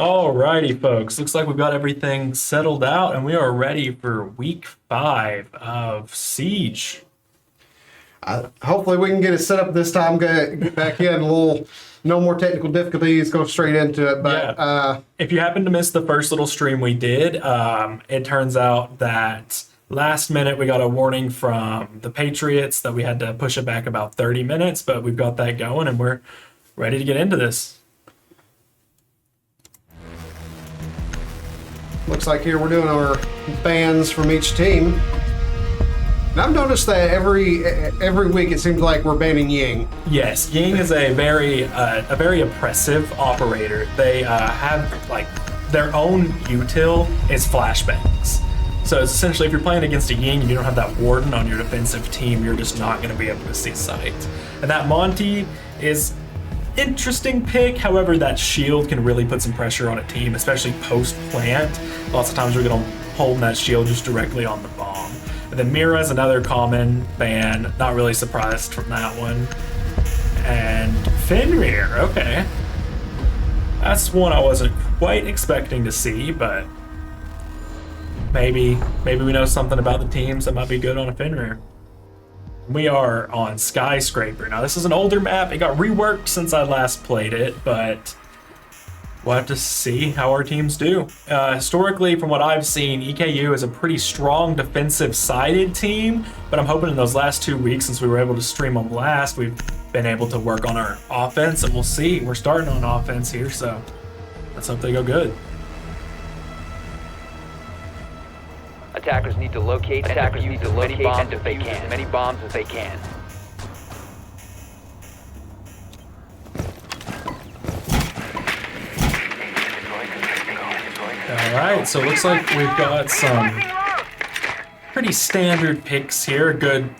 Alrighty, folks. Looks like we've got everything settled out and we are ready for week 5 of Siege. Hopefully we can get it set up this time, get back in a little, no more technical difficulties, go straight into it. But if you happen to miss the first little stream we did, it turns out that last minute we got a warning from the Patriots that we had to push it back about 30 minutes, but we've got that going and we're ready to get into this. Looks like here we're doing our bans from each team. And I've noticed that every week it seems like we're banning Ying. Yes, Ying is a very oppressive operator. They have like their own util is flashbangs. So it's essentially if you're playing against a Ying and you don't have that warden on your defensive team, you're just not going to be able to see sight. And that Monty is interesting pick. However, that shield can really put some pressure on a team, especially post-plant. Lots of times we're going to hold that shield just directly on the bomb. And then Mira is another common ban. Not really surprised from that one. And Fenrir, okay. That's one I wasn't quite expecting to see, but maybe we know something about the teams that might be good on a Fenrir. We are on Skyscraper. Now, this is an older map. It got reworked since I last played it, but we'll have to see how our teams do. Historically, from what I've seen, EKU is a pretty strong defensive-sided team, but I'm hoping in those last 2 weeks, since we were able to stream them last, we've been able to work on our offense, and we'll see. We're starting on offense here, so let's hope they go good. Attackers need to locate and defuse as many bombs as they can. Alright, so it looks like we've got some pretty standard picks here. Good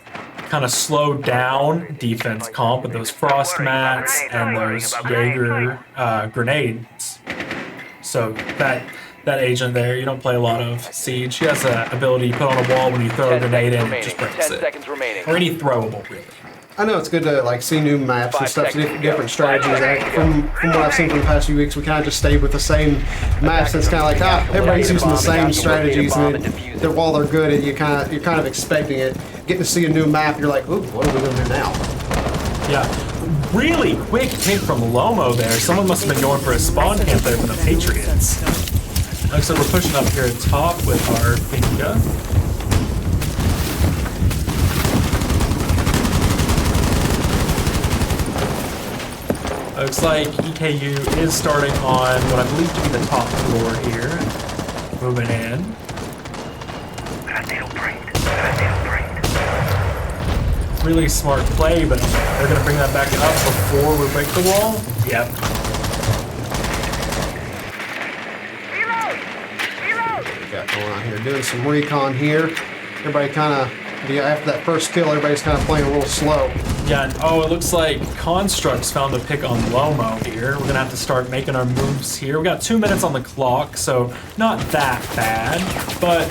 kind of slow down defense comp with those frost mats and those Jaeger grenades. So that agent there, you don't play a lot of Siege. He has the ability you put on a wall when you throw a grenade in, it just breaks it. Or any throwable, really. I know it's good to like see new maps and stuff, different strategies. From what I've seen from the past few weeks, we kind of just stayed with the same maps. And it's kind of like, everybody's using the same strategies, and while they're good, and you're kind of expecting it. Getting to see a new map, you're like, ooh, what are we going to do now? Yeah, really quick pick from Lomo there. Someone must have been going for a spawn camp there from the Patriots. Like I said, we're pushing up here at top with our Finka. Looks like EKU is starting on what I believe to be the top floor here. Moving in. Really smart play, but they're going to bring that back up before we break the wall. Yep. Going on here, doing some recon here. Everybody kind of, after that first kill, everybody's kind of playing a little slow. Yeah, and it looks like Constructs found a pick on Lomo here. We're gonna have to start making our moves here. We got 2 minutes on the clock, so not that bad, but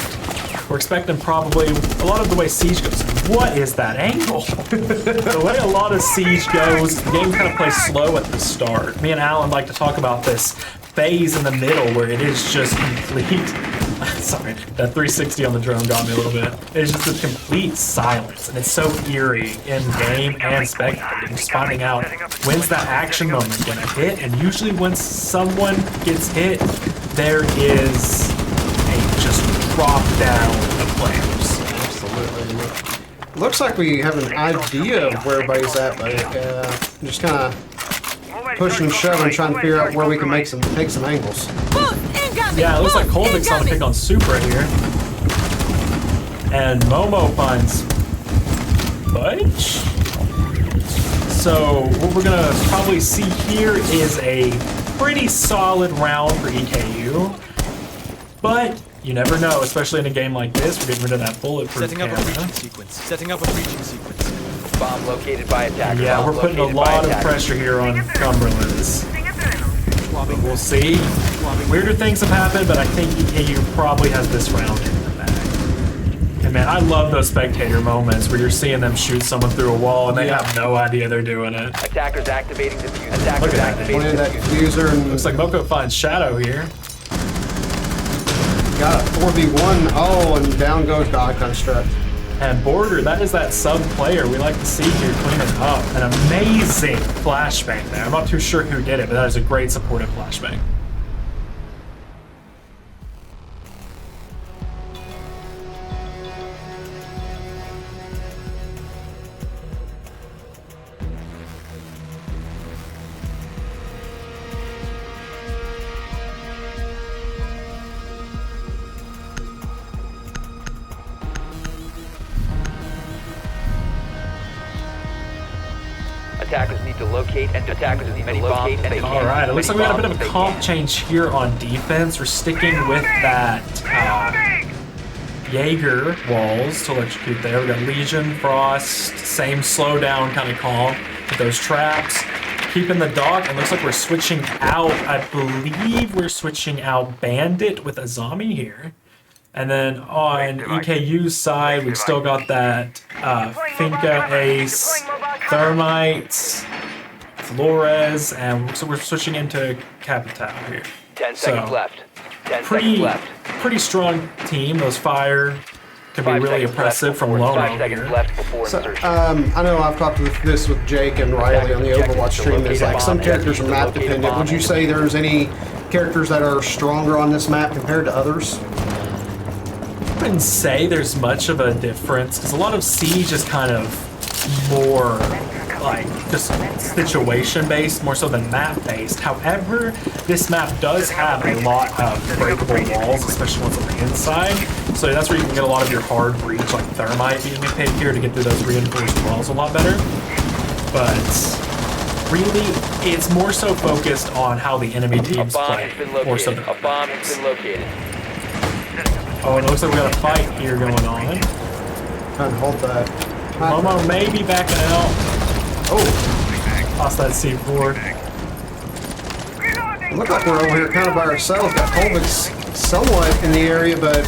we're expecting probably a lot of the way Siege goes. What is that angle? The way a lot of Siege goes, the game kind of plays slow at the start. Me and Alan like to talk about this phase in the middle where it is just complete. Sorry, that 360 on the drone got me a little bit. It's just a complete silence, and it's so eerie in game and spectating. Just finding out when's that action moment gonna hit, and usually when someone gets hit, there is a just drop down of players. Absolutely. Looks like we have an idea of where everybody's at, but just kind of pushing and shoving, trying to figure out where we can take some angles. Yeah, it looks like Kolvik's on a pick on Supra here. And Momo finds Budge. So what we're gonna probably see here is a pretty solid round for EKU. But you never know, especially in a game like this. We're getting rid of that bulletproof camera. Setting up a breaching sequence. Bomb located by attacker. Yeah, we're putting a lot of pressure here on Cumberland's. We'll see. Weirder things have happened, but I think EKU probably has this round in the bag. And And man, I love those spectator moments where you're seeing them shoot someone through a wall and they have no idea they're doing it. Attackers activating diffuser. Look Attackers at that. activating Playing that diffuser. diffuser and Looks like Moko finds Shadow here. got a 4v1. Oh, and down goes Dog Construct. And Border, that is that sub player we like to see here cleaning up. An amazing flashbang there. I'm not too sure who did it, but that is a great supportive flashbang. Attackers need to locate and attackers need to locate and they can. All right, it looks like we got a bit of a comp change here on defense. We're sticking with that Jaeger walls to electrocute there. We got Legion, Frost, same slowdown kind of comp with those traps. Keeping the dog, it looks like we're switching out, I believe we're switching out Bandit with Azami here. And then on EKU's side, we've still got that Finka Ace, Thermites, Flores, and so we're switching into Capital here. 10 seconds left. 10 seconds Pretty, left. pretty strong team. Those fire can be 5 really seconds impressive left from before- Lomo 5 seconds here. left before So, insertion. I know I've talked this with Jake and Riley on the Overwatch stream. Is like some characters are map dependent. Would you say there's any characters that are stronger on this map compared to others? I wouldn't say there's much of a difference because a lot of Siege is kind of more like just situation based more so than map based. However, this map does have a lot of breakable walls, especially ones on the inside. So that's where you can get a lot of your hard breach, like Thermite being picked here to get through those reinforced walls a lot better. But really, it's more so focused on how the enemy A teams bomb play, has been more so located. than A bomb has been located. Oh, and it looks like we got a fight here going on. Trying to hold that. Momo may be backing out. Oh, Lost that C4. look like we're over here kind of by ourselves. Got Colvix somewhat in the area, but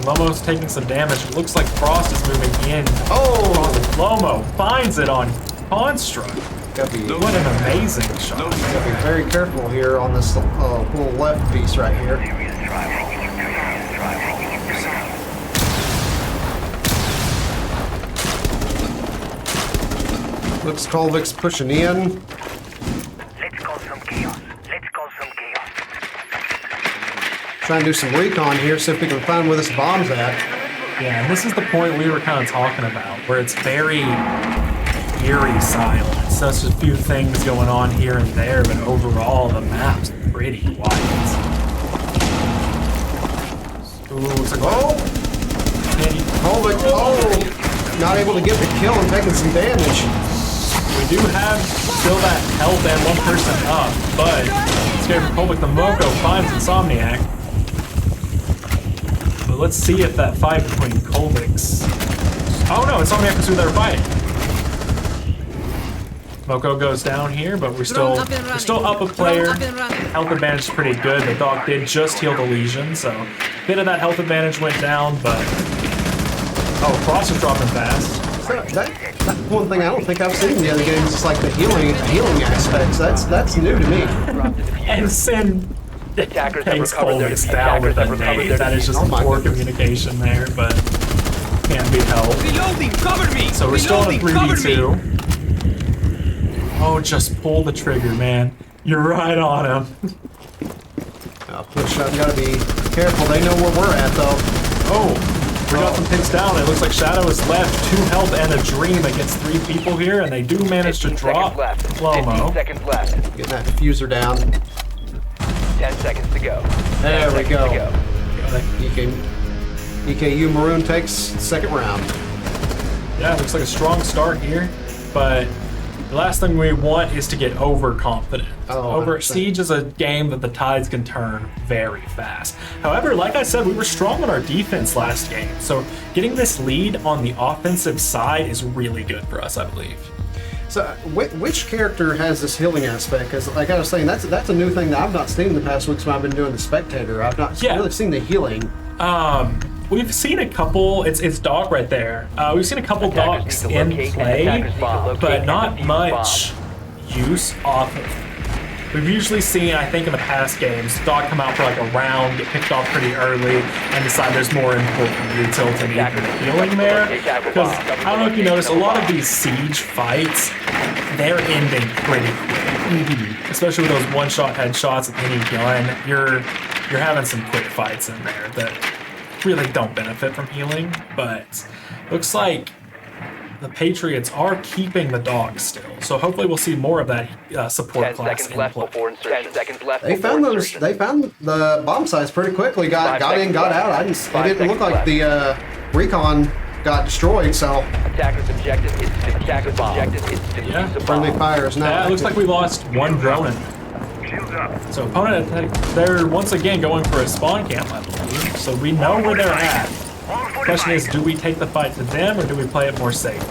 Lomo's taking some damage. It looks like Frost is moving in. oh, Lomo finds it on Construct. gotta be What an amazing shot. Gotta be very careful here on this little left piece right here. Looks Colvix pushing in. Let's cause some chaos. Let's cause some chaos. Trying to do some recon here, see if we can find where this bomb's at. Yeah, and this is the point we were kind of talking about, where it's very eerie silence. There's a few things going on here and there, but overall the map's pretty quiet. Ooh, looks like Colvix, oh, not able to get the kill and taking some damage. we do have still that health and one person up, but scared for Colvix, the Moko finds Insomniac. But let's see if that fight between Colvix. Oh no, Insomniac was who they were fighting. Moko goes down here, but we're still up a player. Health advantage is pretty good. The dog did just heal the Legion, so a bit of that health advantage went down, but oh, Frost is dropping fast. So that one thing I don't think I've seen in the other games is like the healing aspects. That's new to me. And Sin Attackers have takes recovered their Colvix down with a attackers have recovered nade. their That is just Oh my poor goodness. communication there, but can't be helped. Reloading! Cover me! So we're still in a Reloading, cover me! 3v2. Oh, just pull the trigger, man. You're right on him. Push up, gotta be careful. They know where we're at though. Oh, we got some picks down. It looks like Shadow is left. 2 health and a dream against 3 people here, and they do manage to 15 drop seconds left. 15 Lomo. seconds left. Getting that diffuser down. 10 seconds to go. There 10 we seconds go. to go. EKU Maroon takes second round. Yeah, looks like a strong start here, but the last thing we want is to get overconfident. Oh, 100%. Siege is a game that the tides can turn very fast. However, like I said, we were strong on our defense last game, so getting this lead on the offensive side is really good for us, I believe. So, which character has this healing aspect? Because, like I was saying, that's a new thing that I've not seen in the past weeks when I've been doing the spectator. I've not Yeah. really seen the healing. we've seen a couple. It's dock right there. We've seen a couple Attackers docks need to in locate and play, attackers need to locate but and not defuse much use off of. We've usually seen, I think, in the past games, dock come out for like a round, get picked off pretty early, and decide there's more important utility than healing there. Because I don't know if you noticed, a lot of these siege fights, they're ending pretty quick. Especially with those one-shot headshots with any gun, you're having some quick fights in there that really don't benefit from healing. But looks like the Patriots are keeping the dogs still, so hopefully we'll see more of that support 10 class seconds in left play. before insertion. 10 seconds left They before found those. insertion. They found the bomb sites pretty quickly. Got in, got out. I didn't. It 5 didn't look seconds like the recon got destroyed. So Attackers objective is to defuse a bomb. Yeah. friendly fire is now. Yeah, it looks like we lost one drone in there. Shields up. So opponent, they're once again going for a spawn camp, I believe. So we know where they're at. All The question is, do we take the fight to them or do we play it more safe?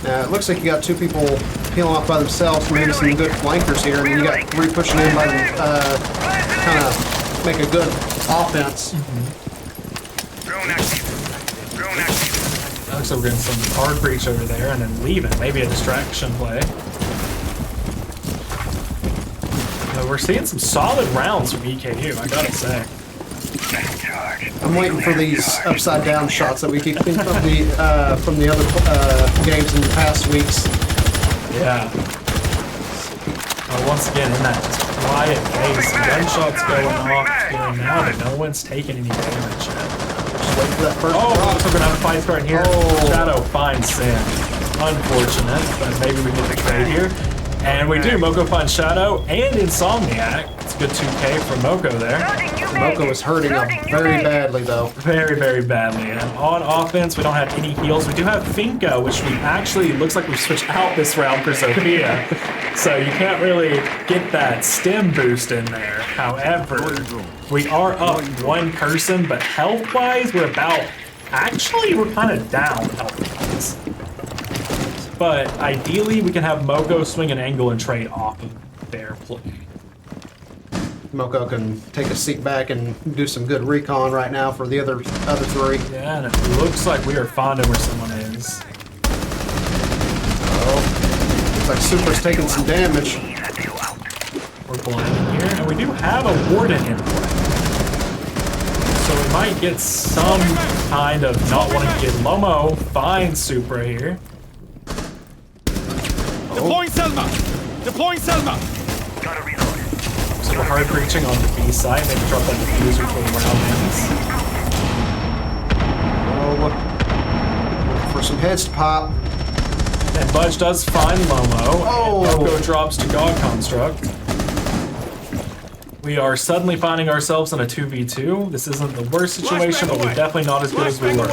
It looks like you got two people peeling off by themselves. Maybe some good flankers here. I mean, you got three pushing in by them, kind of make a good offense. Drone active. Drone active. Looks like we're getting some hard breach over there and then leaving. Maybe a distraction play. We're seeing some solid rounds from EKU, I gotta say. I'm waiting for these upside down shots that we keep from the other games in the past weeks. Yeah. Once again, in that quiet pace, gunshots going off here now, but no one's taking any damage yet. Just wait for that first Oh, drop. looks like we're gonna have a fight start here. Oh. Shadow finds Sin. Unfortunate, but maybe we get the trade here. And we do. Moko finds Shadow and Insomniac. It's a good 2K from Moko there. Moko is hurting up very badly though. Very, very badly. And on offense, we don't have any heals. We do have Finka, which we actually looks like we switched out this round for Sophia. So you can't really get that stem boost in there. However, we are up one person, but health-wise, we're about... Actually, we're kind of down health-wise. But ideally, we can have Moko swing an angle and trade off of their play. Moko can take a seat back and do some good recon right now for the other three. Yeah, and it looks like we are finding where someone is. Oh, looks like Super's taking some damage. We're blind here, and we do have a Warden in play. So we might get some kind of not wanting to get Lomo. Find Supra here. Deploying Selma! Deploying Selma! Gotta reload. So we're hard breaching on the B side. Maybe drop that diffuser for the round ends. Oh, look for some heads to pop. And Budge does find Lomo. Oh. And Moko drops to God Construct. We are suddenly finding ourselves in a 2v2. This isn't the worst situation, but we're definitely not as good as we were.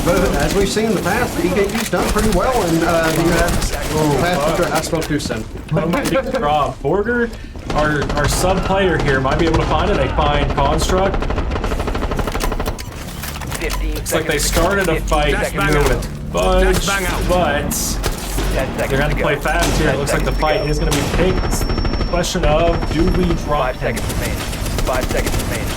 But as we've seen in the past, the EKU's done pretty well in the past. I spoke too soon. Drop. Border, our sub player here might be able to find it. They find Construct. 15 Looks like they started a fight here with Budge, but they're going to play fast here. It looks like the fight is going to be picked. Question of, do we drop 5 seconds remaining. 5 seconds remaining.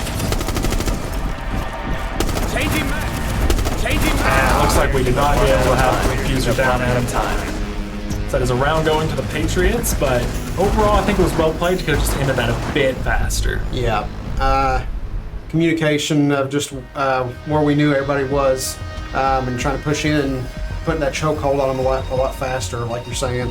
Changing man! Changing man! Looks like we did not be able to have the diffuser down at a time. So that is a round going to the Patriots, but overall I think it was well played. You could have just ended that a bit faster. Yeah. Communication of just where we knew everybody was and trying to push in and putting that chokehold on them a lot faster, like you're saying.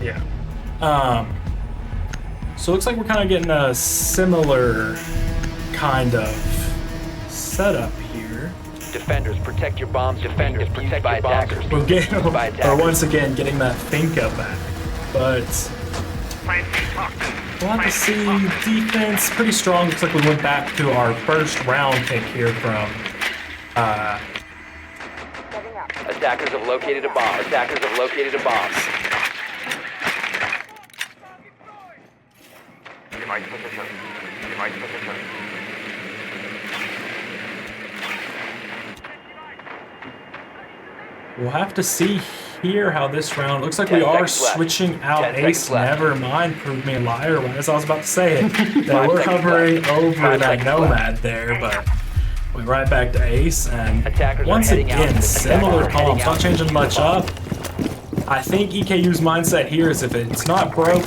Yeah. So it looks like we're kind of getting a similar kind of setup here. Defenders, protect your bombs. Defenders, protect by attackers. We're getting, By or attackers. once again, getting that Finka back. But we'll have to see. Defense pretty strong. Looks like we went back to our first round pick here from. Attackers have located a bomb. Attackers have located a bomb. We'll have to see here how this round looks like we 10 are seconds left. switching out 10 Ace. seconds left. Never mind, proved me a liar as I was about to say it. They 5 were seconds hovering left. over 5 that seconds Nomad left. there, but went right back to Ace. And Attackers are once heading out. again, Attackers similar are heading comms, out not to changing defuse much the bomb. up. I think EKU's mindset here is if it's not broke,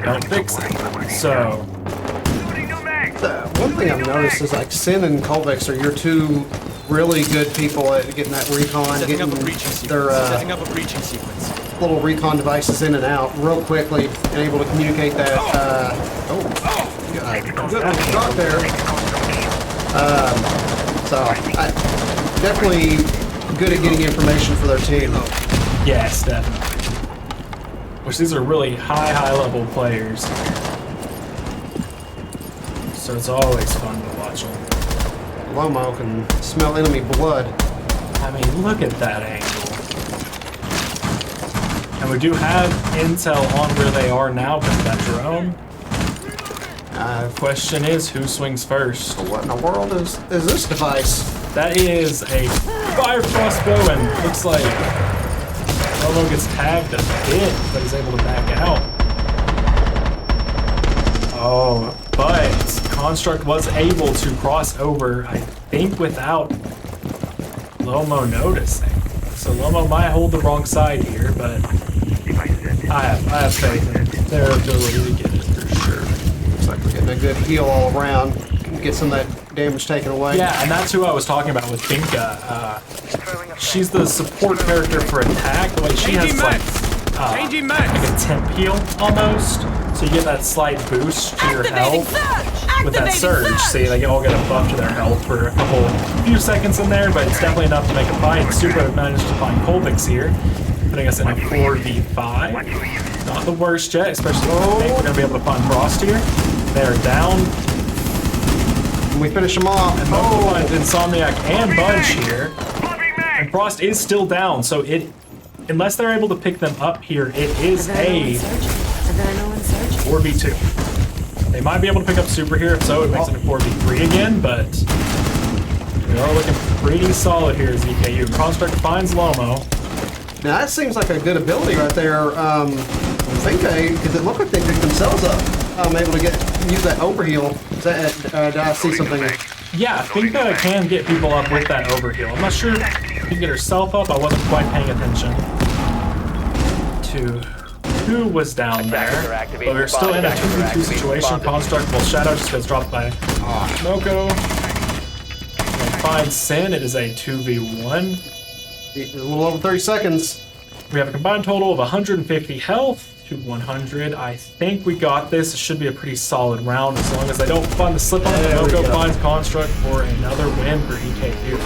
don't fix it. So, One thing I've noticed is like Sin and Colvex are your two really good people at getting that recon, Setting up a getting breaching sequence. their Setting up a breaching sequence. little recon devices in and out real quickly and able to communicate that. Good shot there. Definitely good at getting information for their team. yes, definitely. Which these are really high level players. So it's always fun to watch them. Lomo can smell enemy blood. I mean, look at that angle. And we do have intel on where they are now with that drone. Question is, who swings first? What in the world is this device? That is a fire crossbow, and looks like Lomo gets tagged a bit, but is able to back out. Oh, but Construct was able to cross over, I think, without Lomo noticing. So Lomo might hold the wrong side here, but I have faith in their ability to get it for sure. Looks like we're getting a good heal all around. Can get some of that damage taken away. Yeah, and that's who I was talking about with Binka. She's the support character for attack. Like she has Changing like max. a temp heal almost, so you get that slight boost to your health with that surge. See, they all get a buff to their health for a few seconds in there, but it's definitely enough to make a fight. Super managed to find Colvix here, putting us in a 4v5. Not the worst yet, especially if we think we're gonna be able to find Frost here. They're down. And we finish them off. And Moco finds Insomniac and Bunch here. And Frost is still down, so unless they're able to pick them up here, it is a 4v2. They might be able to pick up Super here, if so, it makes it a 4v3 again, but we are looking pretty solid here as EKU. Construct finds Lomo. Now that seems like a good ability right there. Because it looked like they picked themselves up. Able to use that overheal. Did I see something? Yeah, I think that can get people up with that overheal. I'm not sure if she can get herself up. I wasn't quite paying attention to who was down there. But we're still in a 2v2 situation. Construct will Shadow just gets dropped by Moko. And finds Sin. It is a 2v1. A little over 30 seconds. We have a combined total of 150 health to 100. I think we got this. It should be a pretty solid round as long as they don't find the slip on it. Moko finds Construct for another win for EKU.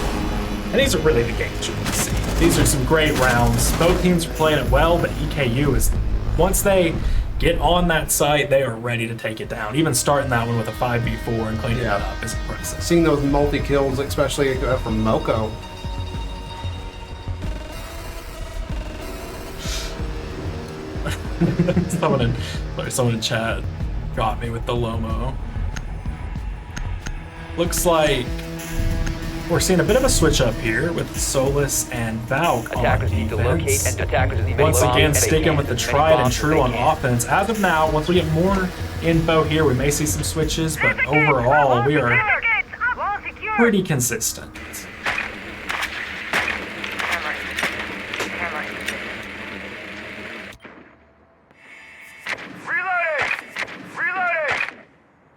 And these are really the games you want to see. These are some great rounds. Both teams are playing it well, but EKU is, once they get on that site, they are ready to take it down. Even starting that one with a 5v4 and cleaning it up is impressive. Seeing those multi-kills, especially from Moko. Someone in chat got me with the Lomo. Looks like we're seeing a bit of a switch up here with Solus and Valk on Attackers need to locate defense. and attackers need to Once bomb again, and they sticking can. with the As many tried and bombs as true they on can. offense. As of now, once we get more info here, we may see some switches, but overall, we are pretty consistent.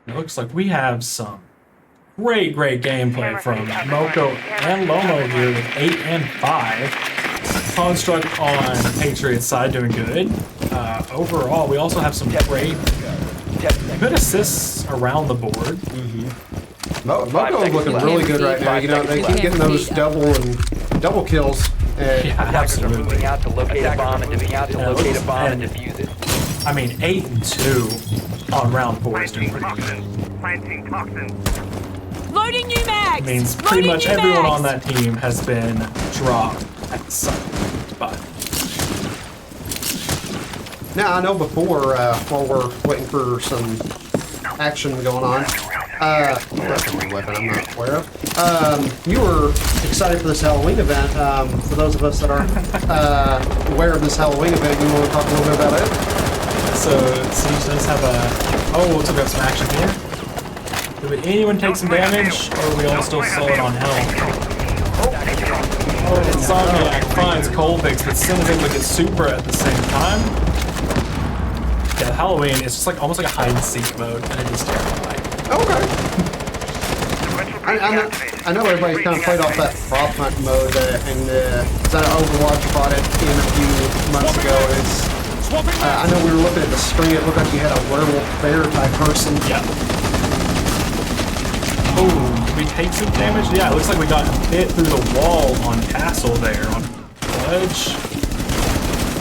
It looks like we have some great gameplay from Moko and Lomo here with 8 and 5. Construct on the Patriots side doing good. Overall, we also have some great good assists around the board. Moko is looking really good right now. You know, they keep getting those double kills. Yeah, Attackers are absolutely. moving out to locate a bomb and locate a bomb and and- defuse it. I mean, 8 and 2 on round 4 is doing pretty good. Planting toxins. Loading new mags! Means pretty Loading much new everyone mags! on that team has been dropped at the site. But Now, I know before, while we're waiting for some action going on, That's a new weapon I'm not aware of. You were excited for this Halloween event. For those of us that aren't aware of this Halloween event, you want to talk a little bit about it? So Siege does have a... Oh, we'll have some action here. Did anyone take some damage, or are we all still solid on health? Oh, Insomniac finds Colvix, but Sin is able to get Supra at the same time. Yeah, Halloween is just like almost like a hide and seek mode, and it is terrifying. Okay. I know everybody's kind of played off that prop hunt mode, and I know Overwatch brought it in a few months ago. I know we were looking at the screen, it looked like you had a werewolf bear type person. Yep. Oh, did we take some damage? Yeah, it looks like we got hit through the wall on Castle there, on Fudge.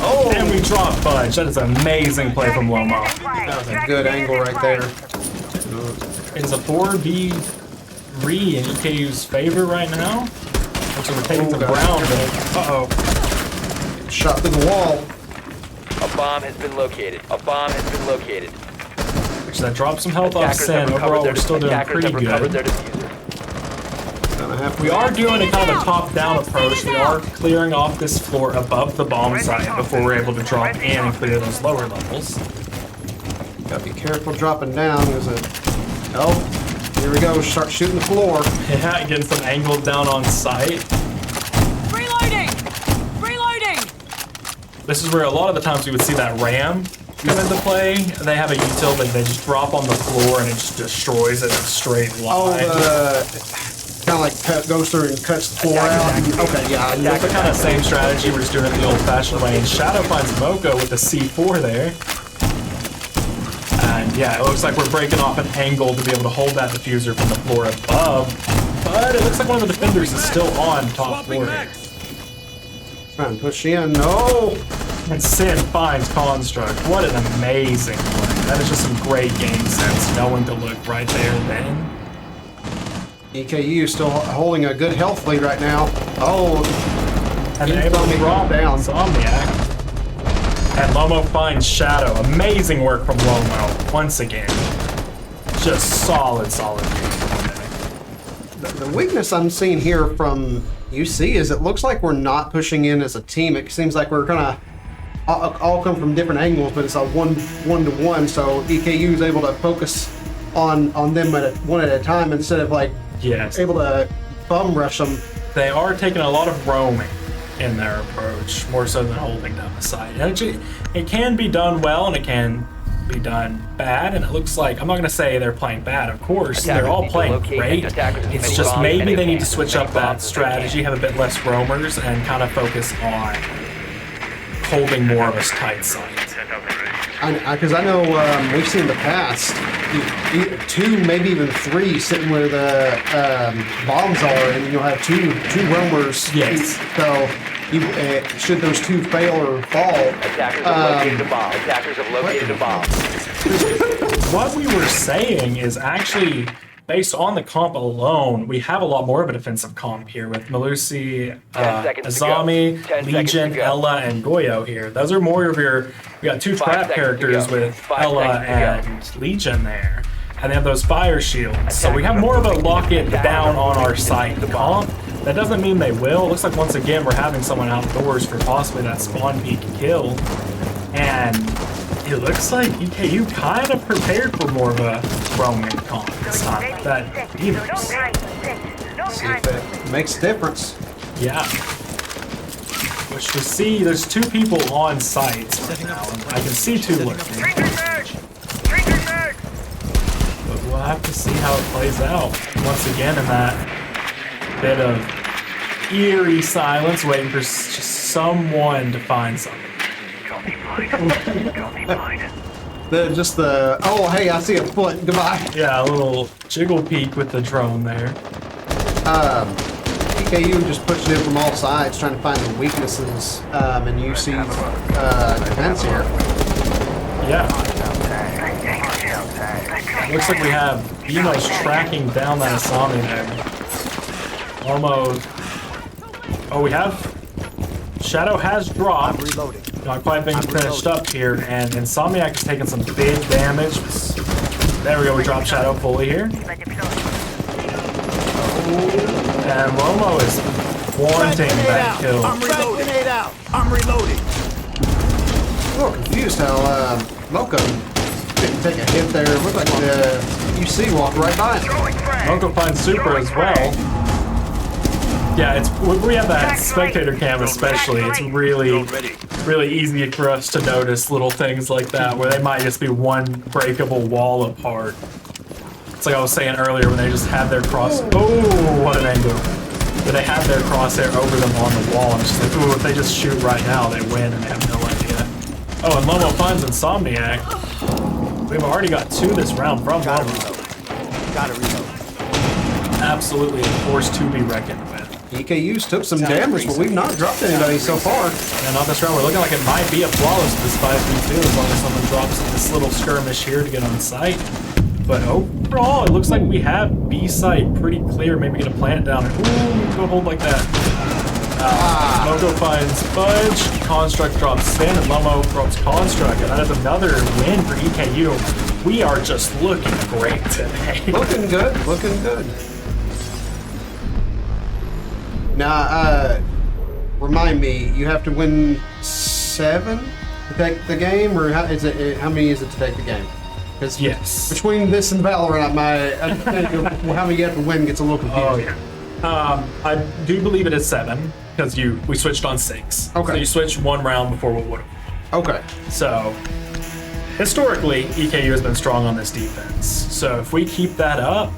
Oh! And we dropped Fudge. That is an amazing play from Lomo. That was a good angle right there. It's a 4v3 in EKU's favor right now. Looks like we're taking some ground, but uh-oh. Shot through the wall. A bomb has been located. A bomb has been located. Which that dropped some health off Sin. Overall, we're still doing pretty good. We are doing a kind of a top-down approach. We are clearing off this floor above the bomb site before we're able to drop in and clear those lower levels. Gotta be careful dropping down. Oh, here we go. Start shooting the floor. Yeah, getting some angles down on site. Reloading! Reloading! This is where a lot of the times we would see that ram come into play. They have a util that they just drop on the floor and it just destroys it in a straight line. Kind of like goes through and cuts the floor out. Okay, yeah. That's the kind of same strategy. We're just doing it the old-fashioned way. And Shadow finds Moko with the C4 there. And yeah, it looks like we're breaking off an angle to be able to hold that diffuser from the floor above. But it looks like one of the defenders is still on top floor here. Trying to push in. No! And Sin finds Construct. What an amazing play. That is just some great game sense, knowing to look right there and then. EKU still holding a good health lead right now. Oh, and they're able to drop down. Insomniac. And Lomo finds Shadow. Amazing work from Lomo once again. Just solid game. The weakness I'm seeing here from UC is it looks like we're not pushing in as a team. It seems like we're gonna all come from different angles, but it's a one-to-one. So EKU is able to focus on them one at a time instead of like able to bum rush them. They are taking a lot of roaming in their approach, more so than holding down the side. And it can be done well and it can be done bad, and it looks like, I'm not going to say they're playing bad, of course, they're all playing great. It's just maybe they need to switch up that strategy, have a bit less roamers, and kind of focus on holding more of a tight site. Because I know we've seen in the past, 2, maybe even 3 sitting where the bombs are, and you'll have two roamers. Yes. So should those 2 fail or fall, Attackers have located a bomb. Attackers have located a bomb. What we were saying is actually, based on the comp alone, we have a lot more of a defensive comp here with Melusi, Azami, Legion, Ella, and Goyo here. Those are more of your, we got 2 trap characters with Ella and Legion there. And they have those fire shields. So we have more of a lock it down on our site comp. That doesn't mean they will. It looks like once again we're having someone outdoors for possibly that spawn peak kill. And it looks like EKU kind of prepared for more of a roaming comp this time. That Demons. See if that makes a difference. Yeah. Which we see, there's 2 people on site right now. I can see 2 lurking. But we'll have to see how it plays out. Once again in that bit of eerie silence, waiting for just someone to find something. Oh, hey, I see a foot. Goodbye. Yeah, a little jiggle peek with the drone there. EKU just pushing in from all sides, trying to find the weaknesses in UC's defense here. Yeah. Looks like we have Demos tracking down that Asami there. Almost. Oh, we have. Shadow has dropped. Not quite being finished up here, and Insomniac is taking some big damage. There we go, we drop shadow fully here. And Lomo is wanting that kill. I'm reloading. Grenade out. I'm reloading. I'm a little confused how Moko didn't take a hit there. It looked like the UC walked right by him. Moko finds Super as well. Yeah, it's we have that spectator cam especially. It's really easy for us to notice little things like that where they might just be one breakable wall apart. It's like I was saying earlier when they just have their cross. Oh, what an angle! But they have their crosshair over them on the wall. I'm just like, ooh, if they just shoot right now, they win and they have no idea. Oh, and Lomo finds Insomniac. We've already got 2 this round from Lomo. Gotta reload. Absolutely a force to be reckoned with. EKU's took some damage, but we've not dropped anybody so far. And on this round, we're looking like it might be a flawless this 5v2 as long as someone drops this little skirmish here to get on site. But overall, it looks like we have B site pretty clear. Maybe get a plant down. Ooh, go hold like that. Moko finds Fudge. Construct drops Sin, and Lomo drops Construct. And that is another win for EKU. We are just looking great today. Looking good, looking good. Now, remind me, you have to win 7 to take the game, or how many is it to take the game? Because yes. Between this and Valorant, how many you have to win gets a little confusing. Oh, yeah. I do believe it is 7 because we switched on 6. Okay. So you switched 1 round before we would have. Okay. So historically, EKU has been strong on this defense. So if we keep that up,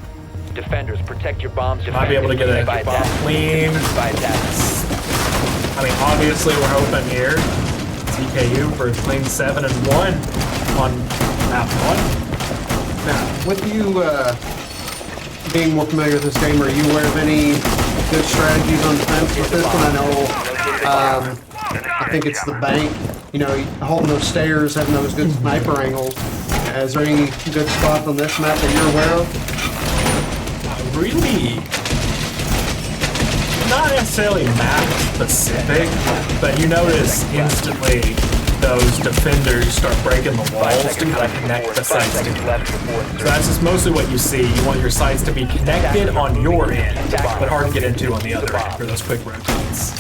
Defenders, protect your bombs. might be able to get a bomb clean. I mean, obviously we're hoping here it's EKU for a clean 7 and 1 on map 1. Now, with you being more familiar with this game, are you aware of any good strategies on defense with this one? I know, I think it's the bank, you know, holding those stairs, having those good sniper angles. Is there any good spots on this map that you're aware of? Really, not necessarily map specific, but you notice instantly those defenders start breaking the walls to kind of connect the sites together. So that's just mostly what you see. You want your sites to be connected on your end, but hard to get into on the other end for those quick rotates.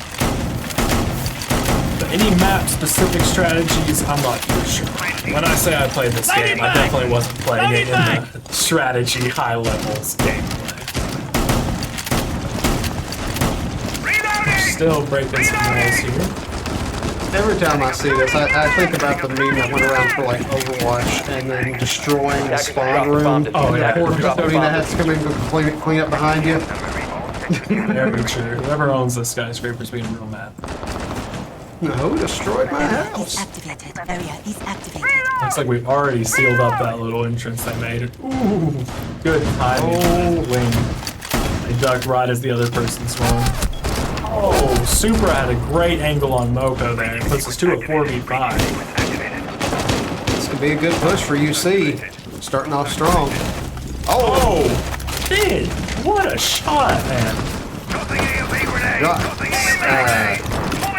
But any map-specific strategies, I'm not too sure. When I say I played this game, I definitely wasn't playing it in the strategy high levels gameplay. Still breaking some walls here. Every time I see this, I think about the meme that went around for like Overwatch and then destroying the spawn room. Oh, yeah. Poor custodian that has to come in and clean up behind you. Very true. Whoever owns this skyscraper's being real mad. No, who destroyed my house? Activated. Area is activated. Looks like we've already sealed up that little entrance they made. Ooh, good timing. Oh, wing. They ducked right as the other person swung. Oh, Supra had a great angle on Moko there. It puts us to a 4v5. This could be a good push for UC. Starting off strong. Oh, dude, what a shot, man.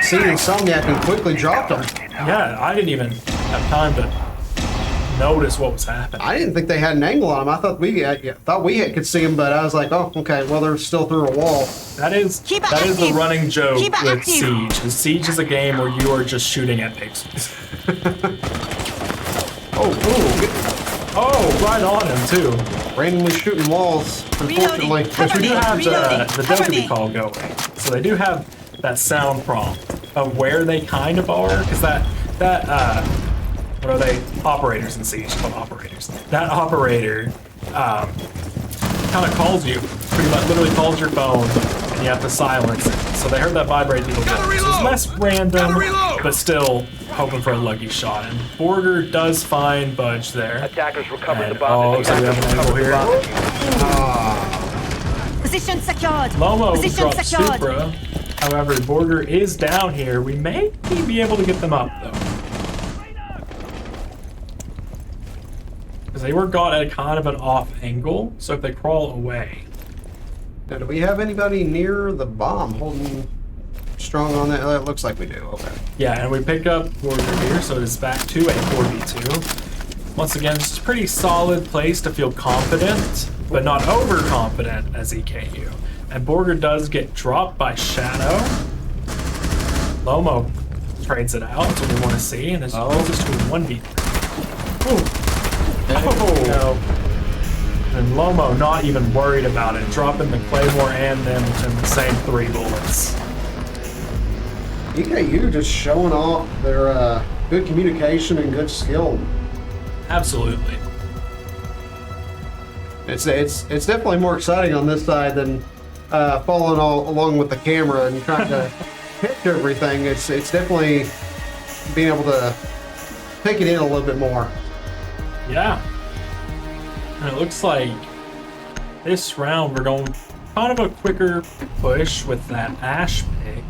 Seeing Insomniac and quickly dropped him. Yeah, I didn't even have time to notice what was happening. I didn't think they had an angle on him. I thought we could see him, but I was like, oh, okay, well, they're still through a wall. That is the running joke with Siege. Siege is a game where you are just shooting at pixels. Oh, right on him too. Randomly shooting walls, unfortunately. But we do have the Dokkaebi call going. So they do have that sound prompt of where they kind of are, because that what are they? Operators in Siege, called operators. That operator kind of calls you, pretty much literally calls your phone, and you have to silence it. So they heard that vibrate through the wall. So it's less random, but still hoping for a lucky shot. And Border does find Budge there. Attackers recover the And, bomb. oh, so we have an angle here. Position secured. Lomo Position drops secured. Supra. However, Border is down here. We may be able to get them up, though. Because they were got at kind of an off angle, so if they crawl away. Now, do we have anybody near the bomb holding strong on that? It looks like we do. Okay. Yeah, and we pick up Border here, so it is back to a 4v2. Once again, just a pretty solid place to feel confident, but not overconfident as EKU. And Borger does get dropped by Shadow. Lomo trades it out. That's what we want to see. And it's just to a 1v. Oh! And Lomo not even worried about it. Dropping the Claymore and then within the same 3 bullets. EKU just showing off their good communication and good skill. Absolutely. It's definitely more exciting on this side than following all along with the camera and trying to picture everything. It's definitely being able to take it in a little bit more. Yeah. And it looks like this round we're going kind of a quicker push with that Ash pick.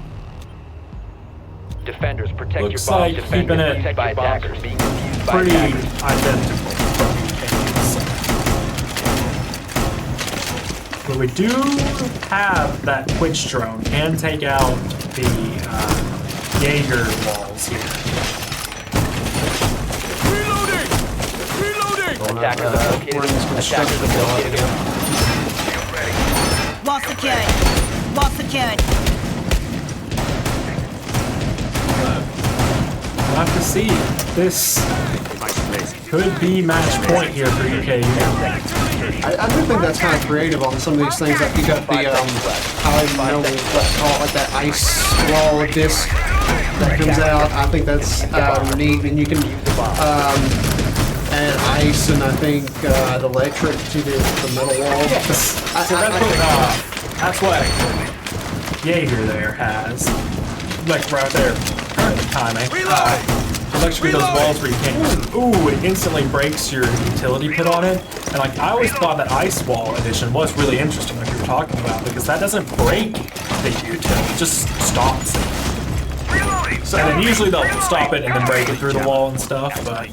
Defenders, protect Looks your bombs. like keeping it Protect by attackers. Being defused by Pretty attackers. identical from EKU's side. But we do have that Twitch drone and take out the Jaeger walls here. Attackers have located. Attackers have located. Wall secured. Wall secured. We'll have to see. This could be match point here for EKU. I do think that's kind of creative on some of these things. Like you got the I don't know what to call it, like that ice wall disc that comes out. I think that's neat, and you can add ice and I think the electric to the metal wall. Yes. So that's what Jaeger there has. Like right there. Perfect timing. Electrocute those walls where you can't. Ooh, it instantly breaks your utility pit on it. And like I always thought that ice wall addition was really interesting, like you were talking about, because that doesn't break the utility, it just stops it. So and then usually they'll stop it and then break it through the wall and stuff. But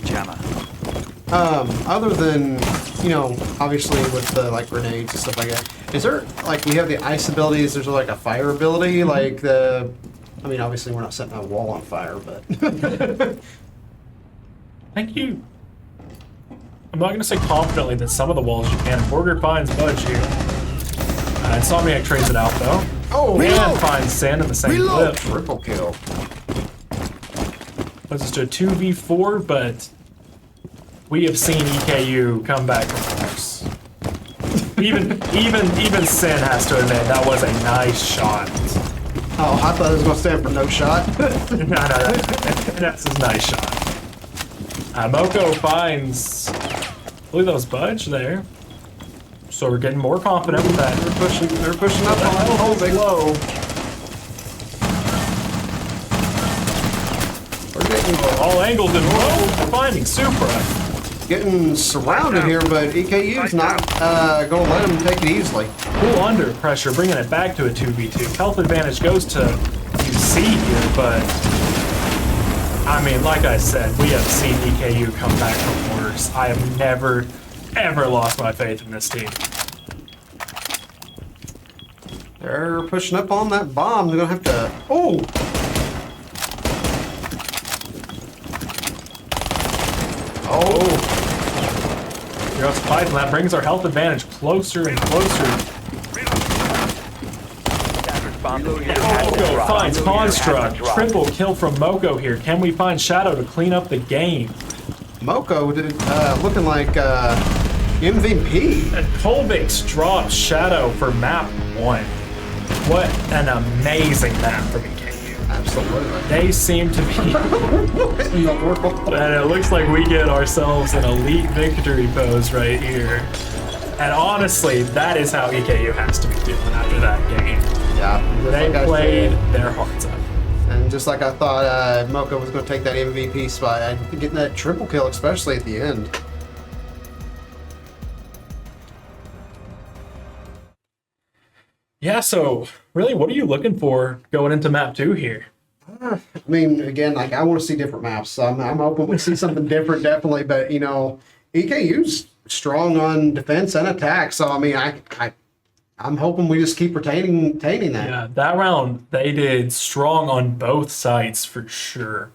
other than, you know, obviously with the like grenades and stuff like that, is there like we have the ice abilities? There's like a fire ability, like the. I mean, obviously we're not setting a wall on fire, but. Thank you. I'm not going to say confidently that some of the walls you can. Borger finds Budge here. Insomniac trades it out though. Oh, and finds Sand in the same clip. Triple kill. Puts us to a 2v4, but we have seen EKU come back from worse. Even Sin has to admit that was a nice shot. Oh, I thought it was going to stand for no shot. No, that's a nice shot. Moko finds, I believe that was Budge there. So we're getting more confident with that. They're pushing up on the whole big low. We're getting All angles and low. We're finding Supra. getting surrounded here, but EKU's not going to let them take it easily. Cool under pressure, bringing it back to a 2v2. Health advantage goes to UC here, but I mean, like I said, we have seen EKU come back from worse. I have never, ever lost my faith in this team. They're pushing up on that bomb. They're going to have to... Oh! Oh! Here goes Python. That brings our health advantage closer and closer. Moko finds Construct. Triple kill from Moko here. Can we find Shadow to clean up the game? Moko looking like MVP. And Kolvix drops Shadow for map 1. What an amazing map from EKU. Absolutely. They seem to be... And it looks like we get ourselves an elite victory pose right here. And honestly, that is how EKU has to be feeling after that game. Yeah. They played their hearts out. And just like I thought Moko was going to take that MVP spot, getting that triple kill, especially at the end. Yeah, so really, what are you looking for going into map 2 here? I mean, again, like I want to see different maps. So I'm hoping we see something different, definitely. But you know, EKU's strong on defense and attack. So I mean, I'm hoping we just keep retaining that. Yeah, that round they did strong on both sides for sure.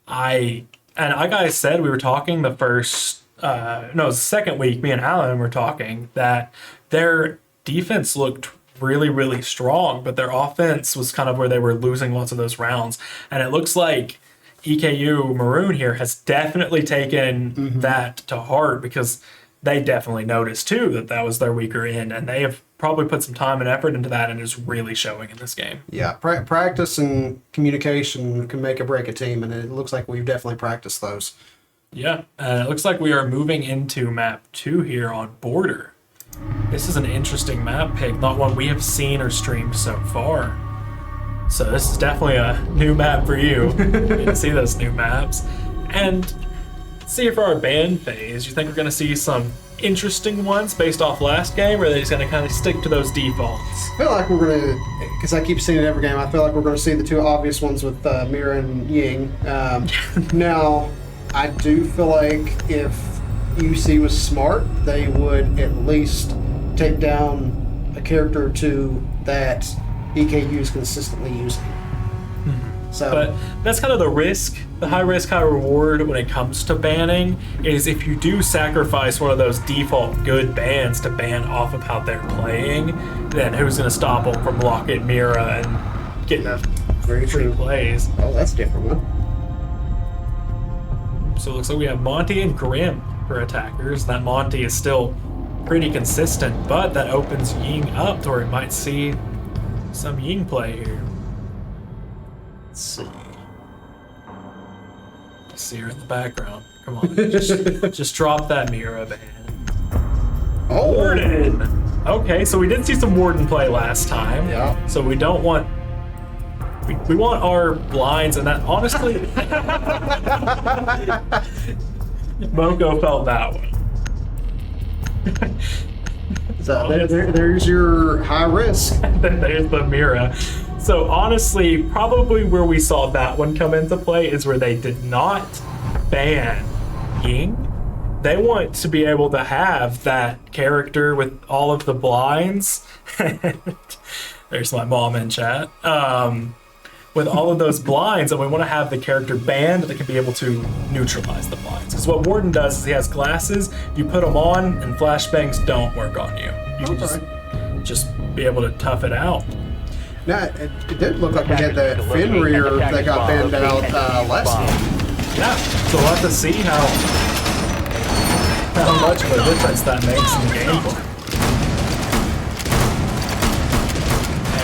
Like I said, we were talking the first no, it was the second week, me and Alan were talking that their defense looked really, really strong, but their offense was kind of where they were losing lots of those rounds. And it looks like EKU Maroon here has definitely taken that to heart, because they definitely noticed too that that was their weaker end, and they have probably put some time and effort into that, and it's really showing in this game. Yeah, practice and communication can make or break a team, and it looks like we've definitely practiced those. Yeah, it looks like we are moving into map 2 here on Border. This is an interesting map pick, not one we have seen or streamed so far. So this is definitely a new map for you. You can see those new maps. And see, for our ban phase, you think we're going to see some interesting ones based off last game, or are they just going to kind of stick to those defaults? I feel like we're going to, because I keep seeing it every game, I feel like we're going to see the two obvious ones with Mira and Ying. Now, I do feel like if UC was smart, they would at least take down a character or two that EKU is consistently using. So, but that's kind of the risk, the high risk, high reward when it comes to banning, is if you do sacrifice one of those default good bans to ban off of how they're playing, then who's going to stop them from locking Mira and getting very free true. plays? Oh, that's a different one. So it looks like we have Monty and Grim for attackers. That Monty is still pretty consistent, but that opens Ying up to where we might see some Ying play here. Let's see. I see her in the background. Come on, just drop that Mira ban. Oh, Warden! Okay, so we did see some Warden play last time. Yeah. So we don't want... We want our blinds, and that honestly... Moko felt that one. So there's your high risk. There's the Mira. So honestly, probably where we saw that one come into play is where they did not ban Ying. They want to be able to have that character with all of the blinds. There's my mom in chat. With all of those blinds, and we want to have the character banned that can be able to neutralize the blinds. Because what Warden does is he has glasses, you put them on, and flashbangs don't work on you. You can just be able to tough it out. Now, it did look like we had that Fenrir that got banned out last game. Yeah, so we'll have to see how much of a difference that makes in the gameplay.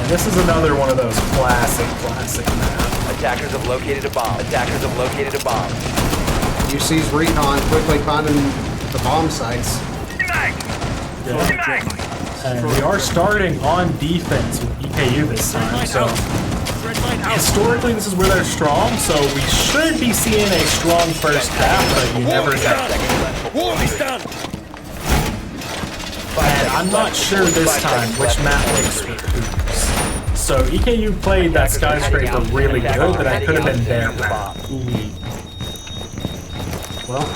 And this is another one of those classic maps. Attackers have located a bomb. Attackers have located a bomb. UC's recon quickly finding the bomb sites. And we are starting on defense with EKU this time, so historically this is where they're strong, so we should be seeing a strong first half, but you never know. And I'm not sure this time which map picks for whose. So EKU played that skyscraper really good, but I could have been there. Well,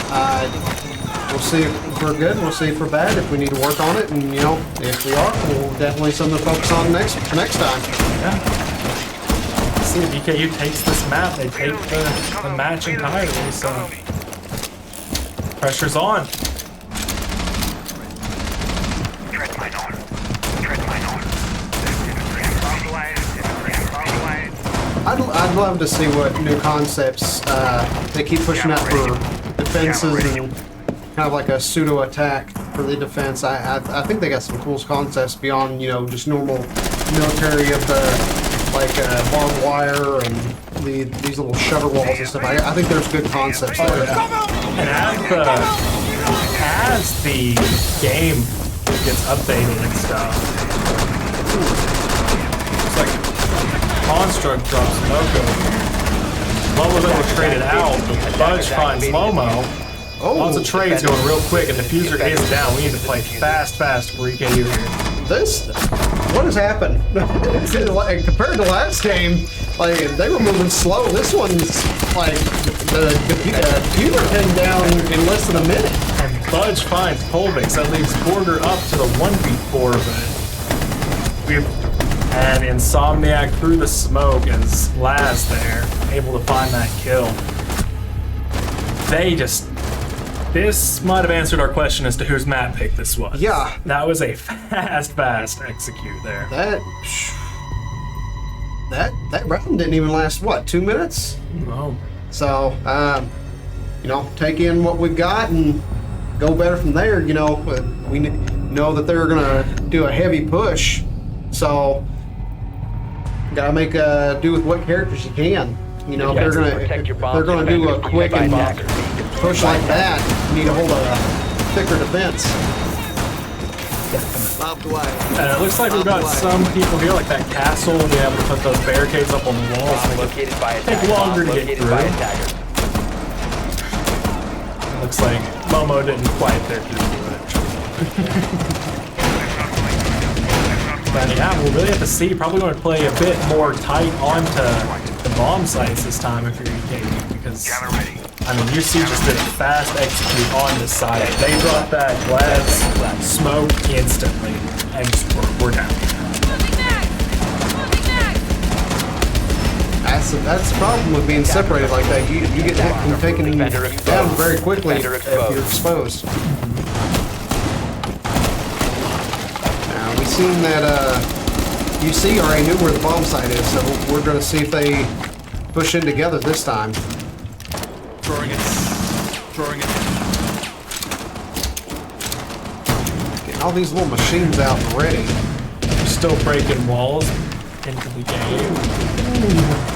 we'll see if we're good, we'll see if we're bad, if we need to work on it, and you know, if we are, we'll definitely something to focus on next time. Yeah. See if EKU takes this map, they take the match entirely, so pressure's on. I'd love to see what new concepts they keep pushing out for defenses and kind of like a pseudo attack for the defense. I think they got some cool concepts beyond, you know, just normal military of the like barbed wire and these little shutter walls and stuff. I think there's good concepts there. And as the game gets updated and stuff, it's like Construct drops Moko. Lomo's able to trade it out, but Budge finds Lomo. Lots of trades going real quick, and Diffuser is down. We need to play fast for EKU here. This, what has happened? Compared to last game, like they were moving slow. This one's like the computer came down in less than a minute. And Budge finds Polvix. That leaves Border up to the 1v4, but we've. And Insomniac through the smoke as Laz there, able to find that kill. They just This might have answered our question as to whose map pick this was. Yeah. That was a fast execute there. That round didn't even last, what, 2 minutes? Oh. So, you know, take in what we've got and go better from there. You know, we know that they're gonna do a heavy push, so gotta make do with what characters you can. You know, if they're gonna do a quick and push like that, you need to hold a thicker defense. And it looks like we've got some people here, like that castle. We have to put those barricades up on the walls. Located by Take longer to get through. Looks like Momo didn't quite there to do it. But yeah, we'll really have to see. Probably going to play a bit more tight onto the bomb sites this time if you're EKU, because I mean, UC just did a fast execute on this side. They dropped that glass smoke instantly, and we're down. That's the problem with being separated like that. You get hit and taken down very quickly if you're exposed. Now, we've seen that UC already knew where the bomb site is, so we're going to see if they push in together this time. Throwing it. Getting all these little machines out and ready. Still breaking walls into the game. Ooh.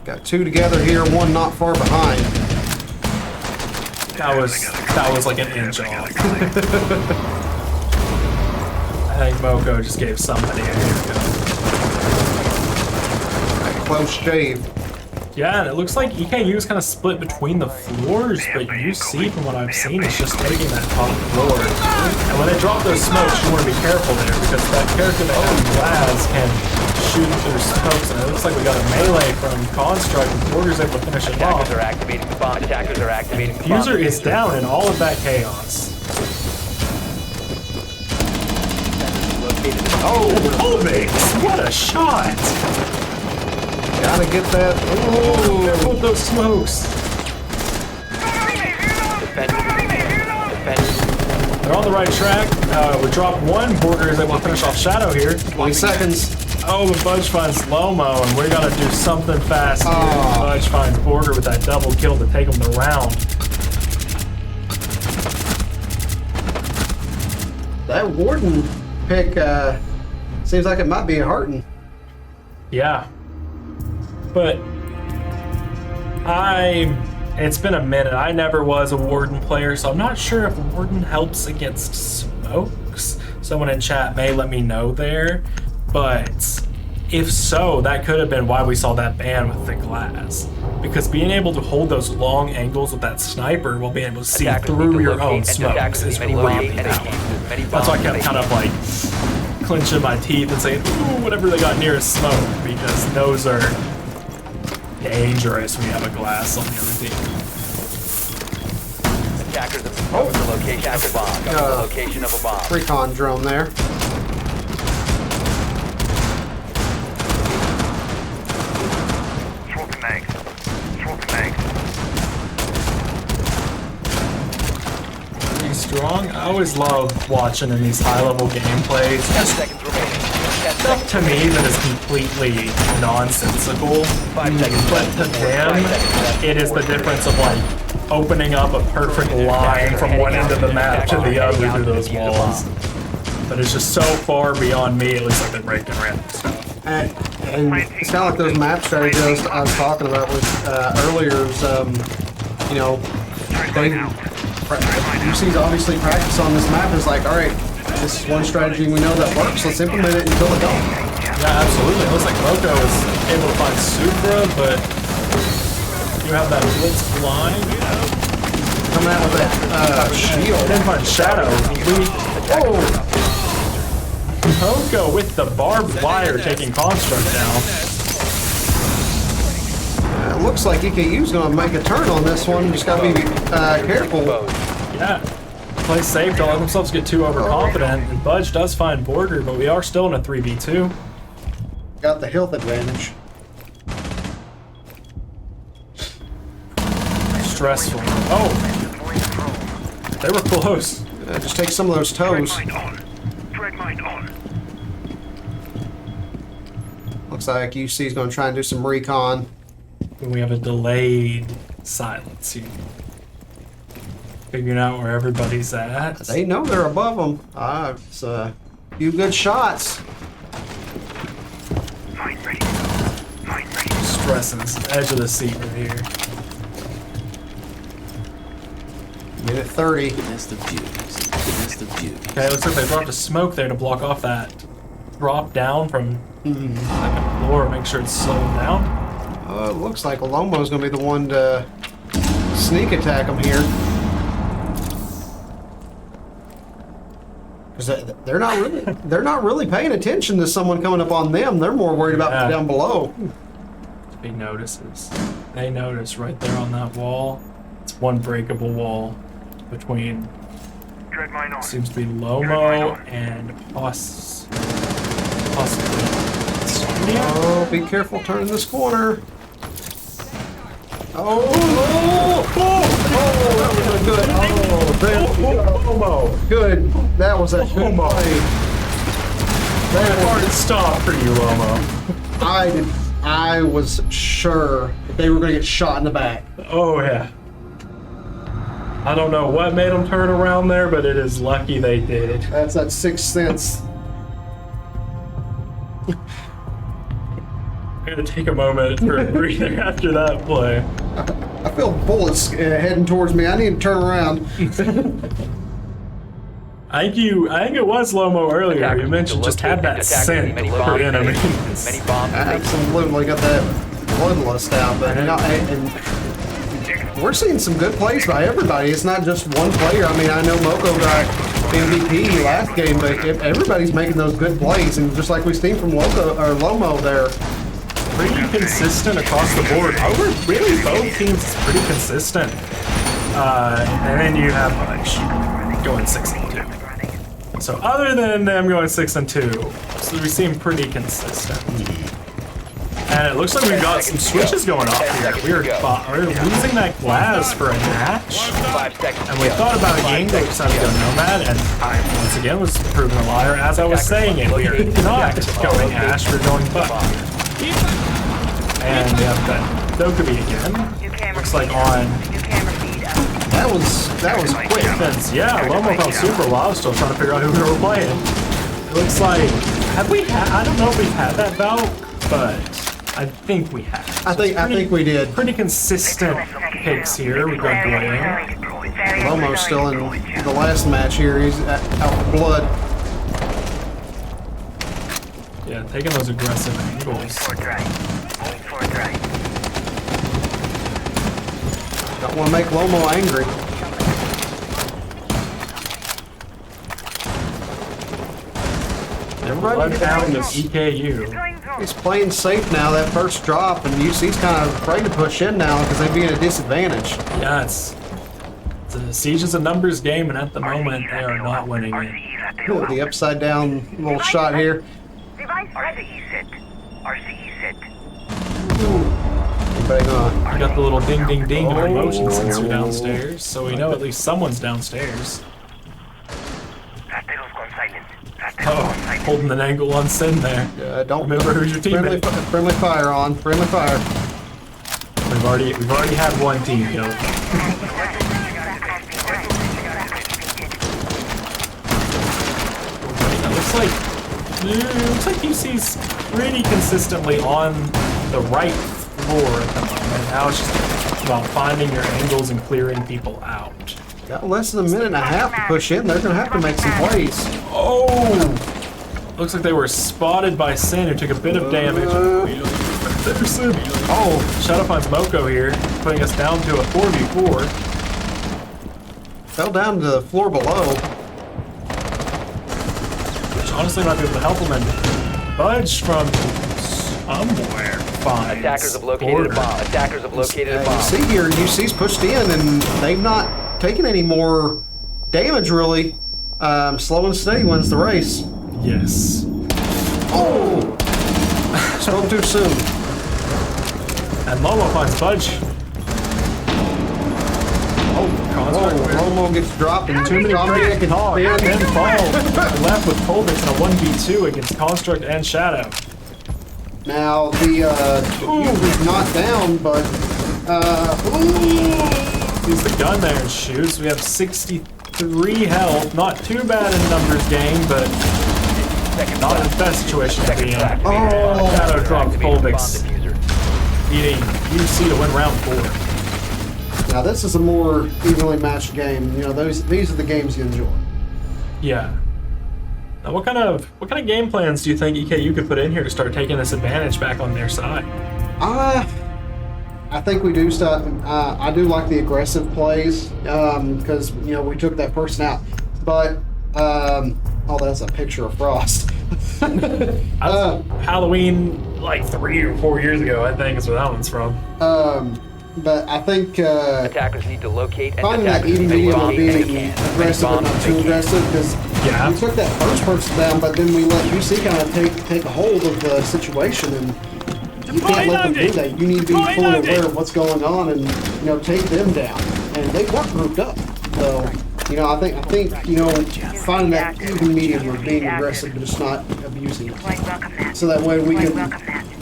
Got two together here, one not far behind. That was like an inch off. I think Moko just gave somebody a haircut. Close shave. Yeah, and it looks like EKU is kind of split between the floors, but UC, from what I've seen, is just taking that top floor. And when they drop those smokes, you want to be careful there, because that character that has glass can shoot through smokes, and it looks like we got a melee from Construct, and Porter's able to finish it off. Attackers are activating the bomb. Attackers are activating the bomb. Fuser is down in all of that chaos. Oh, Holmix! What a shot! Gotta get that. Oh, careful with those smokes. They're on the right track. We dropped one. Border is able to finish off Shadow here. 20 seconds. Oh, but Budge finds Lomo, and we gotta do something fast here. Oh. Budge finds Border with that double kill to take him the round. That Warden pick seems like it might be a Harton. Yeah. But it's been a minute. I never was a Warden player, so I'm not sure if Warden helps against smokes. Someone in chat may let me know there. But if so, that could have been why we saw that ban with the glass. Because being able to hold those long angles with that sniper while being able to see through your own smokes is really powerful. That's why I kept kind of like clenching my teeth and saying, ooh, whatever they got nearest smoke, because those are dangerous when you have a glass on the other team. Attackers have discovered the location of a bomb. The location of a bomb. Recon drone there. Smoking mags. Smoking mags. Pretty strong. I always love watching in these high-level gameplays. 10 seconds remaining. 10 Stuff to me that is completely nonsensical, 5 seconds but left. to them, it is the difference of like opening up a perfect line from one end of the map to the other through those walls. But it's just so far beyond me. It looks like they're breaking random stuff. And it's kind of like those map strategies I was talking about with earlier. You know, UC's obviously practice on this map is like, all right, this is one strategy we know that works. Let's implement it until it don't. Yeah, absolutely. It looks like Moko is able to find Supra, but you have that Blitz blind. Coming out with that shield. Didn't find Shadow. Moko with the barbed wire taking Construct down. It looks like EKU's going to make a turn on this one. Just got to be careful. Yeah. Play safe, don't let themselves get too overconfident. And Budge does find Border, but we are still in a 3v2. Got the health advantage. stressful. Oh, they were close. Just take some of those toes. Tread mine on. Looks like UC's going to try and do some recon. We have a delayed silence here. Figuring out where everybody's at. They know they're above them. It's a few good shots. Mine ready. Mine ready. Stressing this edge of the seat right here. Minute 30. That's the view. That's the view. Okay, looks like they dropped a smoke there to block off that drop down from the second floor. Make sure it's slowing down. It looks like Lomo's going to be the one to sneak attack them here. Because they're not really paying attention to someone coming up on them. They're more worried about down below. He notices. They notice right there on that wall. It's one breakable wall between Tread mine on. seems to be Lomo and possibly Sonia. Oh, be careful turning this corner. Oh, that was a good. Lomo. Good. That was a good play. That hard stop for you, Lomo. I was sure that they were going to get shot in the back. Oh yeah. I don't know what made them turn around there, but it is lucky they did. That's that sixth sense. I'm gonna take a moment for a breather after that play. I feel bullets heading towards me. I need to turn around. I think it was Lomo earlier. Attackers You mentioned need to just had locate that attackers scent need many for bombs. enemies. Many bombs. Absolutely got that bloodlust out, but and we're seeing some good plays by everybody. It's not just one player. I mean, I know Moko got MVP last game, but everybody's making those good plays, and just like we've seen from Lomo there. Pretty consistent across the board. Over really both teams is pretty consistent. And then you have Bunch going 6-2. So other than them going 6-2, so we seem pretty consistent. And it looks like we've got some switches going off here. We're losing that glass for a match. 5 seconds. And we thought about Ying, we decided to go Nomad, and I once again was proven a liar as I was saying it. We are not going Ash, we're going Buck. And we have that Zachery again. Looks like on. That was quick. Defense. Yeah, Lomo felt super low. I was still trying to figure out who we were playing. It looks like I don't know if we've had that bout, but I think we have. I think we did. Pretty consistent picks here. We've got Dwayne. Lomo's still in the last match here. He's out for blood. Yeah, taking those aggressive angles. Don't want to make Lomo angry. Everybody down to EKU. He's playing safe now, that first drop, and UC's kind of afraid to push in now because they'd be at a disadvantage. Yeah, it's a Siege is a numbers game, and at the moment they are not winning it. The upside down little shot here. RCE set. RCE set. Anybody gonna? We got the little ding ding ding of a motion sensor downstairs, so we know at least someone's downstairs. Rateros gone silent. Oh, holding an angle on Sin there. Don't Remember who's your teammate. Friendly fire on. Friendly fire. We've already had one team killed. It looks like UC's pretty consistently on the right floor at the moment. Now it's just about finding your angles and clearing people out. Got less than a minute and a half to push in. They're gonna have to make some plays. Oh! Looks like they were spotted by Sin, who took a bit of damage. Oh, Shadow finds Moko here, putting us down to a 4v4. Fell down to the floor below. Which honestly might be able to help him and budge from somewhere. Fine. Attackers have located a bomb. Attackers have located a You bomb. see here, UC's pushed in, and they've not taken any more damage really. Slow and steady wins the race. Yes. Oh! Spoke too soon. And Lomo finds Budge. Lomo gets dropped and Too many Zombiac crazy talk. and Then fall. Left with Colvix in a 1v2 against Construct and Shadow. Now the is not down, but Use the gun there and shoots. We have 63 health. Not too bad in numbers game, but not the best situation to be in. Shadow dropped Colvix, eating UC to win round 4. now this is a more evenly matched game. You know, these are the games you enjoy. Yeah. Now, what kind of game plans do you think EKU could put in here to start taking this advantage back on their side? I think we do start. I do like the aggressive plays because you know we took that person out, but that's a picture of Frost. Halloween like 3 or 4 years ago, I think is where that one's from. But I think Attackers need to locate and finding that even medium of being aggressive but not too aggressive, because Yeah. we took that first person down, but then we let UC kind of take a hold of the situation, and you can't let them do that. You need to be fully aware of what's going on and take them down. And they weren't grouped up, so I think finding that even medium of being aggressive but just not abusing it, so that way we can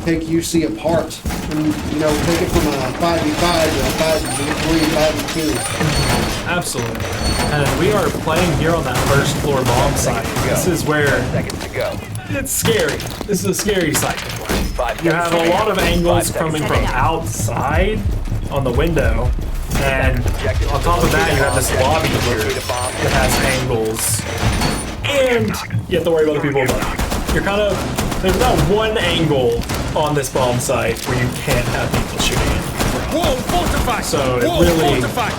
take UC apart and take it from a 5v5 to a 5v3, 5v2. Absolutely. And we are playing here on that first floor bomb site. This is where seconds to go. it's scary. This is a scary site to play. 5 You have a lot of angles 5 coming seconds. from outside on the window, and on top of that you have this lobby here that has angles, and you have to worry about the people above. You're kind of, there's not one angle on this bomb site where you can't have people shooting in. Whoa, fortify! So it Whoa, really, fortify!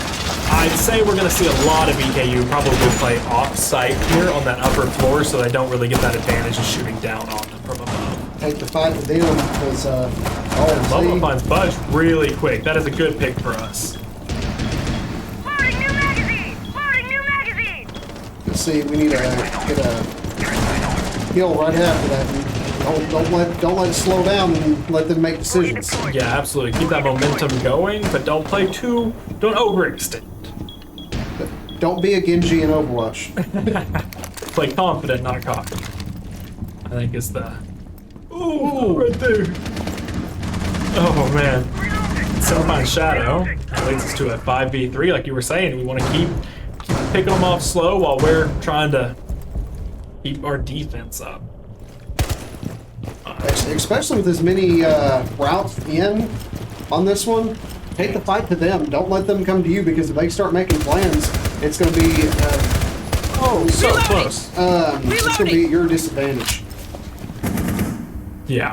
I'd say we're going to see a lot of EKU probably play off-site here on that upper floor, so they don't really get that advantage of shooting down on them from above. Take the fight to them because Lomo finds Budge really quick. That is a good pick for us. Loading new magazine! Loading new magazine! let's see, we need to get a kill right after that. And don't let it slow down and let them make decisions. Yeah, absolutely. Keep that momentum going, but don't overextend. Don't be a Genji in Overwatch. Play confident, not cocky. I think is the... Ooh, right there. Oh, man. Sunfine Shadow. That leads us to a 5v3, like you were saying. We want to keep picking them off slow while we're trying to keep our defense up. Especially with as many routes in on this one, take the fight to them. Don't let them come to you, because if they start making plans, it's going to be So close. it's going to be at your disadvantage. Yeah.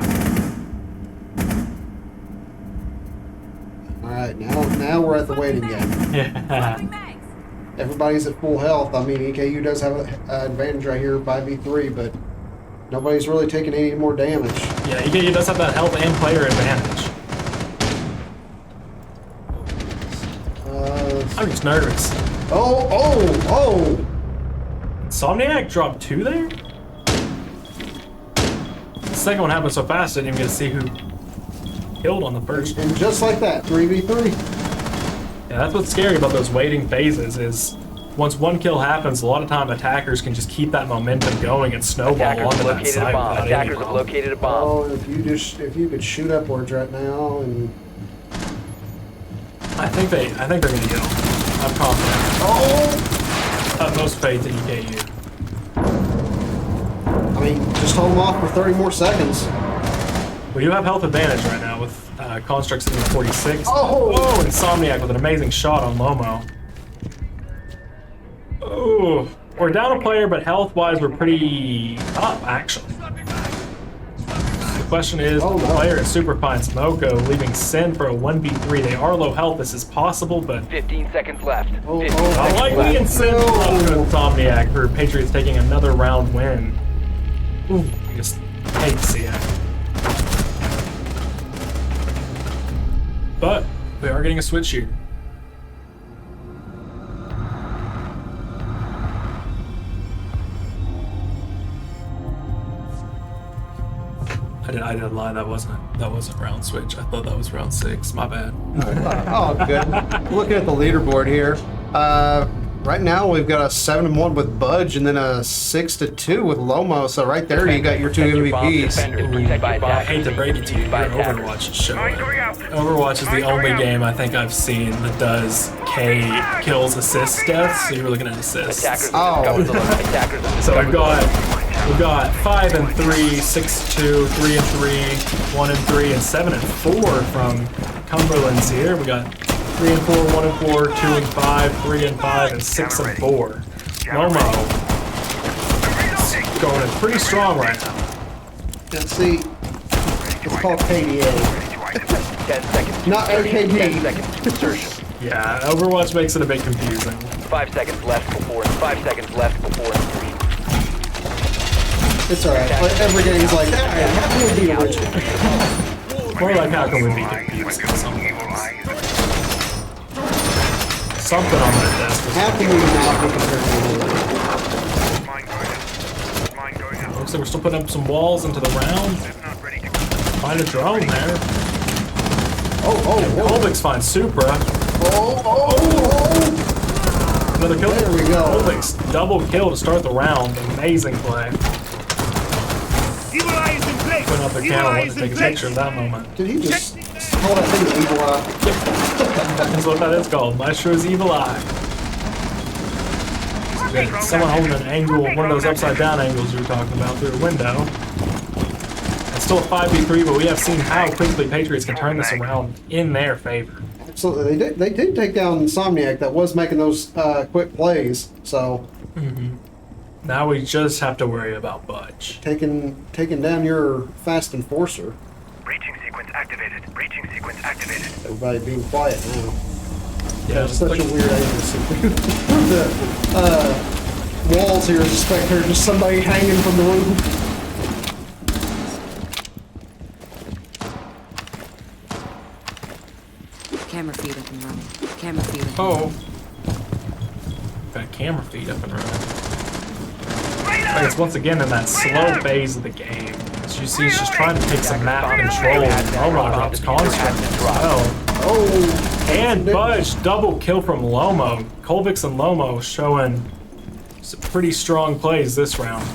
All right, now we're at the waiting game. Yeah. Everybody's at full health. I mean, EKU does have an advantage right here, 5v3, but nobody's really taking any more damage. Yeah, EKU does have that health and player advantage. I'm just nervous. Oh! Somniac dropped 2 there? The second one happened so fast I didn't even get to see who killed on the first. And just like that, 3v3. Yeah, that's what's scary about those waiting phases is once one kill happens, a lot of time attackers can just keep that momentum going and snowball Attackers onto that located a side bomb. without any Attackers have problem. located a bomb. Oh, if you could shoot upwards right now, and I think they're gonna go. I'm confident. Utmost faith in EKU. I mean, just hold them off for 30 more seconds. We do have health advantage right now with Construct sitting at 46. Oh! And Insomniac with an amazing shot on Lomo. Oh, we're down a player, but health-wise, we're pretty up, actually. The question is, Oh, the no. player is Superfine Smoko, leaving Sin for a 1v3. They are low health. This is possible, but 15 seconds left. 15 oh. not seconds likely. left. And Sin with Insomniac for Patriots taking another round win. Ooh, I just hate to see it. But we are getting a switch here. I didn't lie. That wasn't round switch. I thought that was round 6. My bad. Oh, good. Looking at the leaderboard here, Right now we've got a 7-1 with Budge and then a 6-2 with Lomo. So right there you got your two MVPs. I hate to break it to you, your Overwatch is showing. Overwatch is the only game I think I've seen that does K kills, assists, deaths. So you're looking at assists. Oh. So we've got 5 and 3, 6-2, 3 and 3, 1 and 3, and 7 and 4 from Cumberland's here. We got 3 and 4, 1 and 4, 2 and 5, 3 and 5, and 6 and 4. Momo is going pretty strong right now. Let's see. It's called KDA. 10 seconds. Not OKD. 10 seconds. Insertion. Yeah, Overwatch makes it a bit confusing. 5 seconds left before. 5 seconds left before 3. It's alright. Like, every game's like, alright, how can we be original? More like how can we be confused in some ways. Something on that desk. How can we not be compared to Looks like we're still putting up some walls into the round. Find a drone there. Oh, Colvix finds Supra. Another kill. There we go. Colvix double kill to start the round. Amazing play. Putting up their camera, wanting to take a picture of that moment. Did he just call that thing an evil eye? That's what that is called. Maestro's Evil Eye. Someone holding an angle, one of those upside down angles you were talking about through a window. It's still a 5v3, but we have seen how quickly Patriots can turn this around in their favor. Absolutely. They did take down Insomniac that was making those quick plays, so Now we just have to worry about Budge. taking down your fast enforcer. Breaching sequence activated. Breaching sequence activated. Everybody being quiet now. Yeah, It's such a weird agency. The walls here is a specter, just somebody hanging from the roof. Camera feed up and running. Camera feed up. Oh. Got camera feed up and running. Like it's once again in that slow phase of the game. As you see, he's just trying to take some map control. Lomo drops construct as well. Oh, And Budge, double kill from Lomo. Colvix and Lomo showing some pretty strong plays this round.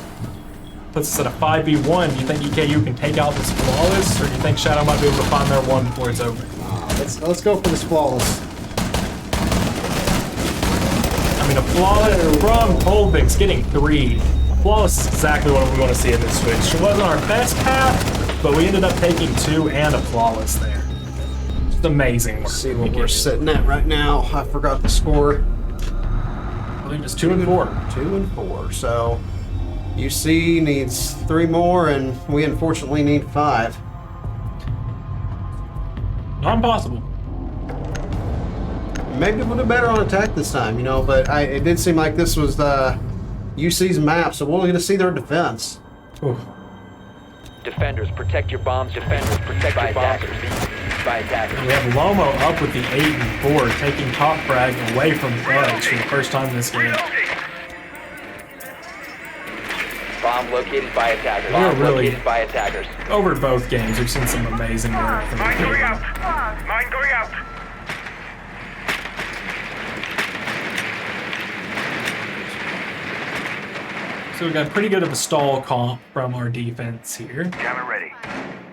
Puts us at a 5v1. Do you think EKU can take out this flawless, or do you think Shadow might be able to find their one before it's over? let's go for this flawless. I mean, a flawless from Colvix getting 3. Flawless is exactly what we want to see in this switch. It wasn't our best path, but we ended up taking 2 and a flawless there. Just amazing work. Let's see what we're sitting at right now. I forgot the score. I believe it's 2 and 4. 2 and 4. So UC needs 3 more, and we unfortunately need 5. Not impossible. Maybe we'll do better on attack this time, you know. But it did seem like this was UC's map, so we're going to see their defense. Ooh. Defenders, protect your bombs. Defenders, protect your bombs. By attackers. We have Lomo up with the 8 and 4, taking top frag away from Budge for the first time in this game. Bomb located by attackers. We're Bomb really- located by attackers. Over both games, we've seen some amazing work from Mine going EKU. out. Mine going out. So we got pretty good of a stall comp from our defense here. Jammer ready.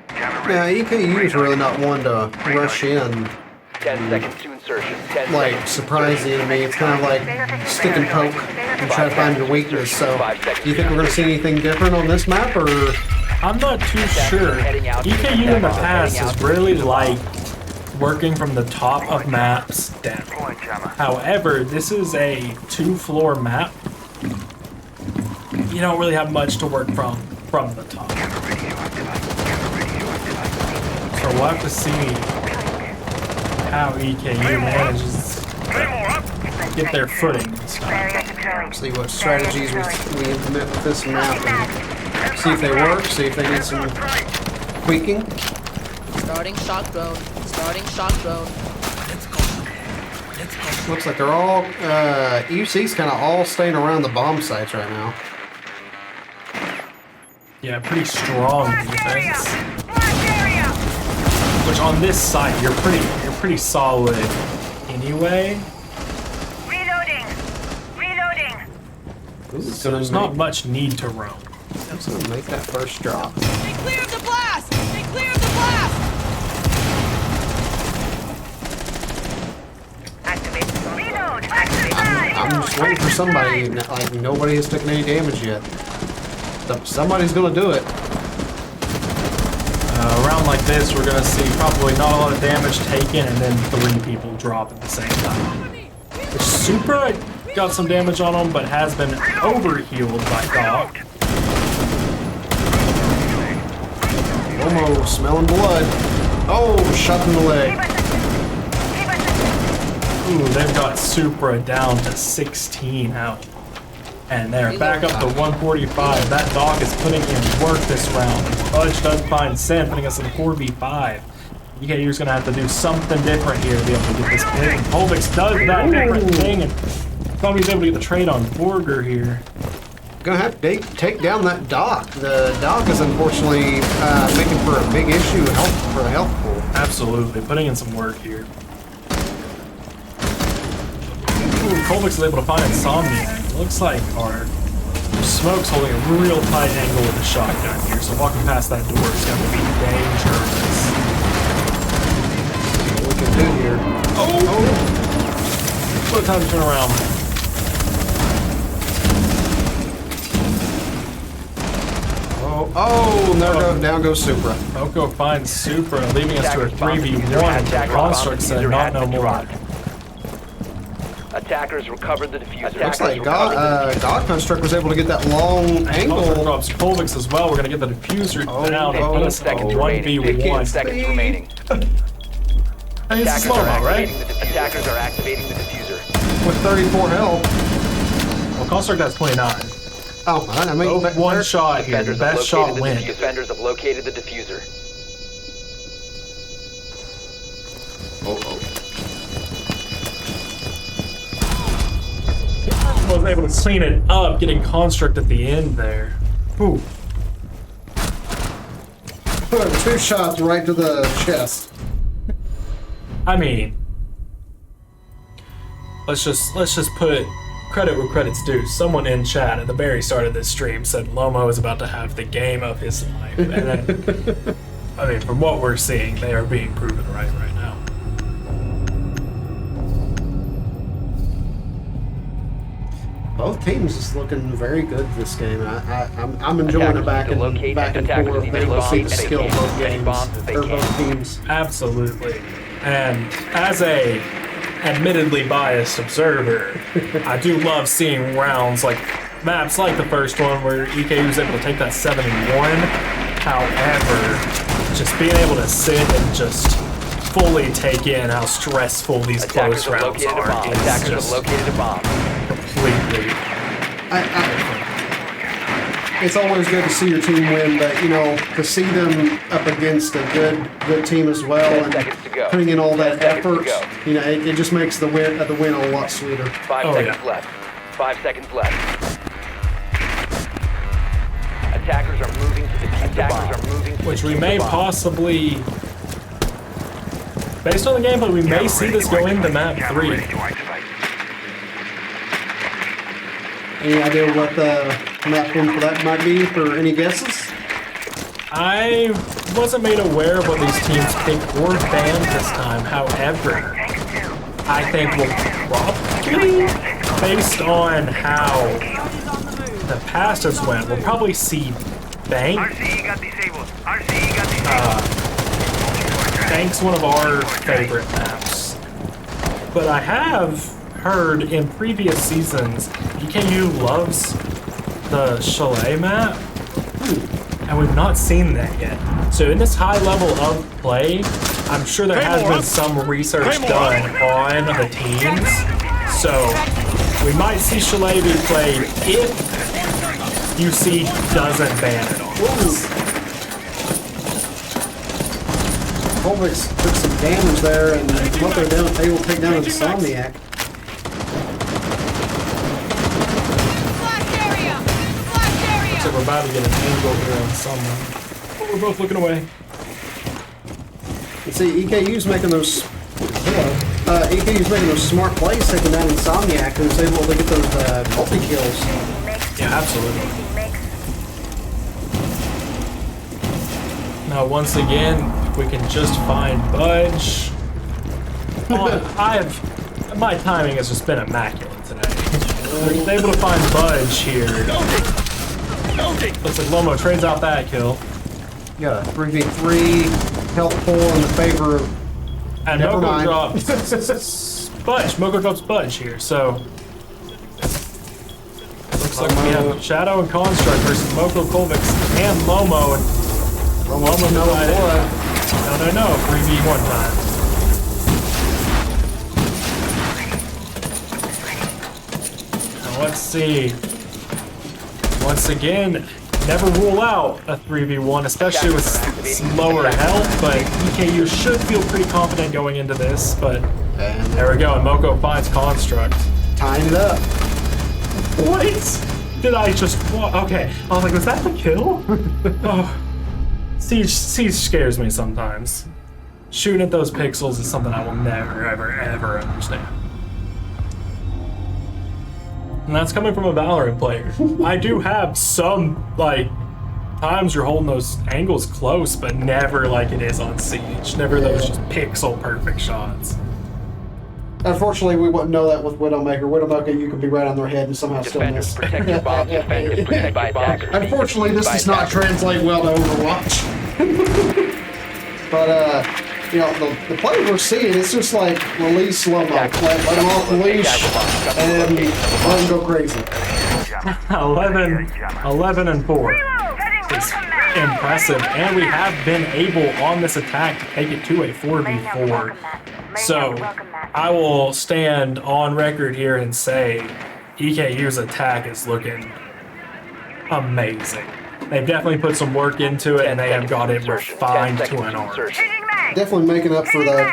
Jammer Yeah, ready. EKU is really not one to rush in, 10 seconds to insertion. 10 like seconds. surprise the enemy. It's kind of like stick and poke and try to find your weakness. So, do you think we're going to see anything different on this map, or? I'm not too sure. EKU in the past has really liked working from the top of maps down. Deploying jammer. However, this is a 2-floor map. You don't really have much to work from the top. So we'll have to see how EKU manages to get their footing this time. See what strategies we implement with this map and see if they work, see if they need some tweaking. Starting shock drone. Starting shock drone. Looks like they're all, UC's kind of all staying around the bomb sites right now. Yeah, pretty strong defense. Blast area. Which on this site you're pretty solid anyway. Reloading. So there's not much need to roam. It's gonna make that first drop. Stay clear of the blast! Stay clear of the blast! Activate. Reload. Activate. I'm just waiting for somebody. Like nobody has taken any damage yet. Somebody's gonna do it. Around like this, we're gonna see probably not a lot of damage taken, and then 3 people drop at the same time. Which Super got some damage on him, but has been overhealed by Doc. Almost smelling blood. Oh, shot in the leg. Ooh, they've got Supra down to 16 health. And they're back up to 145. That Doc is putting in work this round. Fudge does find Sin, putting us in 4v5. EKU's gonna have to do something different here to be able to get this pin. Polvix does that different thing, and Tommy's able to get the trade on Borger here. Gonna have to take down that Doc. The Doc is unfortunately making for a big issue for the health pool. Absolutely, putting in some work here. Ooh, Polvix is able to find Insomniac. Looks like our Smoke's holding a real tight angle with the shotgun here, so walking past that door is going to be dangerous. What we can do here? Oh! What time to turn around? Oh, down goes Supra. Oko finds Supra, leaving us to a 3v1. Construct said not no more. Attackers recovered the diffuser. Looks like God Construct was able to get that long angle. Construct drops Polvix as well. We're going to get the diffuser down and put us on 1v1. Seconds remaining. Hey, it's slow-mo, right? Attackers are activating the diffuser. With 34 health. Well, Construct has 29. Oh, I mean, Oh, one shot here. The best shot wins. Defenders have located the diffuser. Was able to clean it up, getting Construct at the end there. Ooh. 2 shots right to the chest. I mean, let's just put credit where credit's due. Someone in chat at the very start of this stream said Lomo is about to have the game of his life, and then, I mean, from what we're seeing, they are being proven right now. Both teams is looking very good this game. I'm enjoying the back and forth thing to see the skill of both games, or both teams. Absolutely. And as a admittedly biased observer, I do love seeing rounds like maps like the first one where EKU was able to take that 7-1. However, just being able to sit and just fully take in how stressful these close rounds are is just completely. It's always good to see your team win, but you know, to see them up against a good team as well and putting in all that effort, you know, it just makes the win a lot sweeter. 5 seconds left. 5 seconds left. Attackers are moving to the bomb. Which we may possibly, based on the gameplay, we may see this go into map 3. Any idea what the map one for that might be, for any guesses? I wasn't made aware of what these teams picked or banned this time. However, I think we'll probably, based on how the past has went, we'll probably see Bank. Bank's one of our favorite maps. But I have heard in previous seasons, EKU loves the Chalet map, and we've not seen that yet. So in this high level of play, I'm sure there has been some research done on the teams. So we might see Chalet be played if UC doesn't ban it on us. Polvix took some damage there, and what they're able to take down Insomniac. So we're about to get an angle here on someone. Oh, we're both looking away. You see, EKU's making those. EKU's making those smart plays, taking down Insomniac, and was able to get those multi kills. Yeah, absolutely. Now, once again, we can just find Budge. My timing has just been immaculate today. We're able to find Budge here. Looks like Lomo trades out that kill. You got a 3v3 health pull in the favor of. And Never Moko mind. drops Budge. Moko drops Budge here, so. Looks like we have Shadow and Construct versus Moko, Kolvix, and Lomo. And Lomo decided. No. 3v1 time. Let's see. Once again, never rule out a 3v1, especially with lower health, but EKU should feel pretty confident going into this, but there we go, and Moko finds Construct. Tying it up. What? Did I just... Okay, I was like, was that the kill? Oh. Siege scares me sometimes. Shooting at those pixels is something I will never, ever understand. And that's coming from a Valorant player. I do have some, like, times you're holding those angles close, but never like it is on Siege. Never those just pixel perfect shots. Unfortunately, we wouldn't know that with Widowmaker. Widowmaker, you could be right on their head and somehow still Defenders miss. protect your bombs. Defenders protected by attackers. Unfortunately, this does not translate well to Overwatch. But, you know, the play we're seeing, it's just like release Lomo. Let them off the leash and let them go crazy. 11 and 4. It's impressive, and we have been able on this attack to take it to a 4v4. So I will stand on record here and say EKU's attack is looking amazing. They've definitely put some work into it, and they have got it refined to an art. Definitely making up for the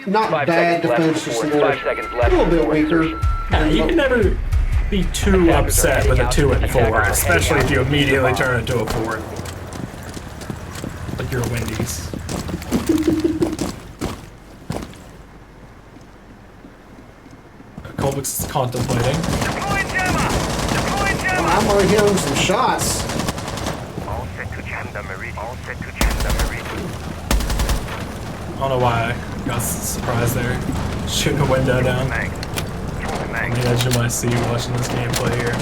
not bad defense, just a little bit weaker. Yeah, you can never be too upset with a 2 and 4, especially if you immediately turn it to a 4. Like you're a Wendy's. Kolvix is contemplating. I'm already hearing some shots. All set to jam the Marine. All set to jam the Marine. I don't know why I got surprised there. Shooting a window down. On the edge of my seat watching this gameplay here.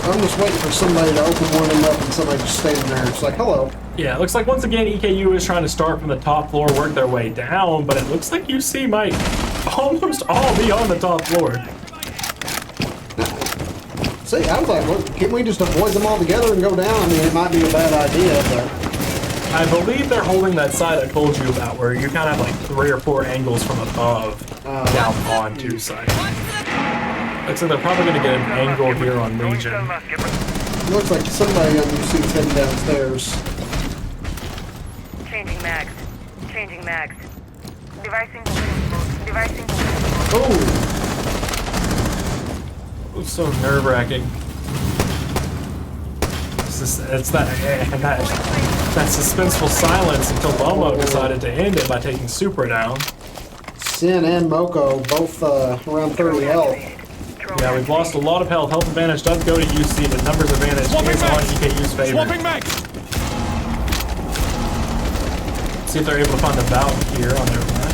I'm just waiting for somebody to open one of them up and somebody just standing there. It's like, hello. Yeah, it looks like once again EKU is trying to start from the top floor, work their way down, but it looks like UC might almost all be on the top floor. See, I was like, well, can't we just avoid them all together and go down? I mean, it might be a bad idea, but... I believe they're holding that side I told you about, where you kind of have like 3 or 4 angles from above down onto site. Looks like they're probably going to get an angle here on Legion. It looks like somebody on UC's heading downstairs. Changing mags. Changing mags. Devising. Oh! It's so nerve-wracking. It's that suspenseful silence until Lomo decided to end it by taking Supra down. Sin and Moko, both around 30 health. Yeah, we've lost a lot of health. Health advantage does go to UC, but numbers advantage is on EKU's favor. Swapping max. See if they're able to find the Valve here on their left.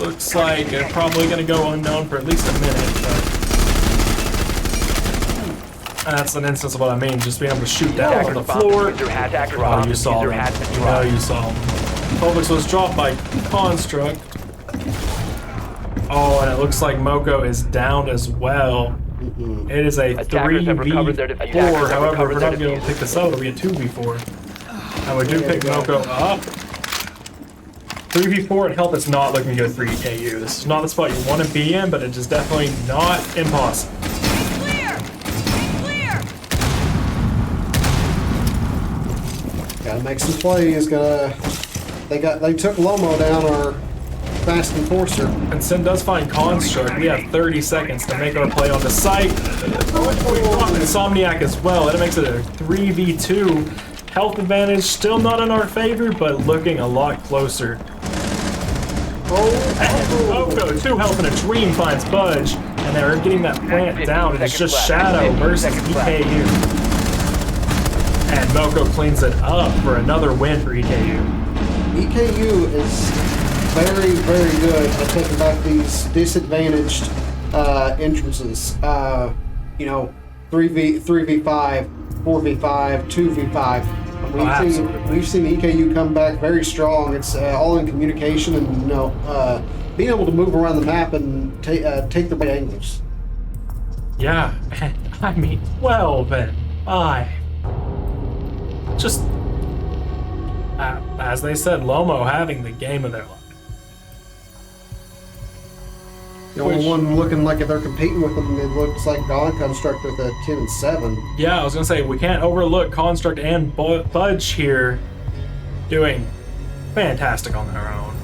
Looks like they're probably going to go unknown for at least a minute, but that's an instance of what I mean, just being able to shoot down on the floor. Oh, you saw them. You know you saw them. Kolvix was dropped by Construct. Oh, and it looks like Moko is down as well. It is a 3v4, however, we're not going to pick this up, it'll be a 2v4. And we do pick Moko up. 3v4 and health is not looking good for EKU. This is not the spot you want to be in, but it is definitely not impossible. Gotta make some plays. They took Lomo down, our fast enforcer. And Sin does find Construct. We have 30 seconds to make our play on the site. We drop Insomniac as well. That makes it a 3v2. Health advantage still not in our favor, but looking a lot closer. And Moko, 2 health and a dream finds Budge. and they're getting that plant down, and it's just Shadow versus EKU. And Moko cleans it up for another win for EKU. EKU is very, very good at taking back these disadvantaged entrances. 3v5, 4v5, 2v5. We've seen EKU come back very strong. It's all in communication and being able to move around the map and take the right angles. Yeah, I mean 12 and 5. Just as they said, Lomo having the game of their life. The only one looking like if they're competing with them, it looks like Dawn Construct with a 10 and 7. Yeah, I was gonna say we can't overlook Construct and Budge here doing fantastic on their own.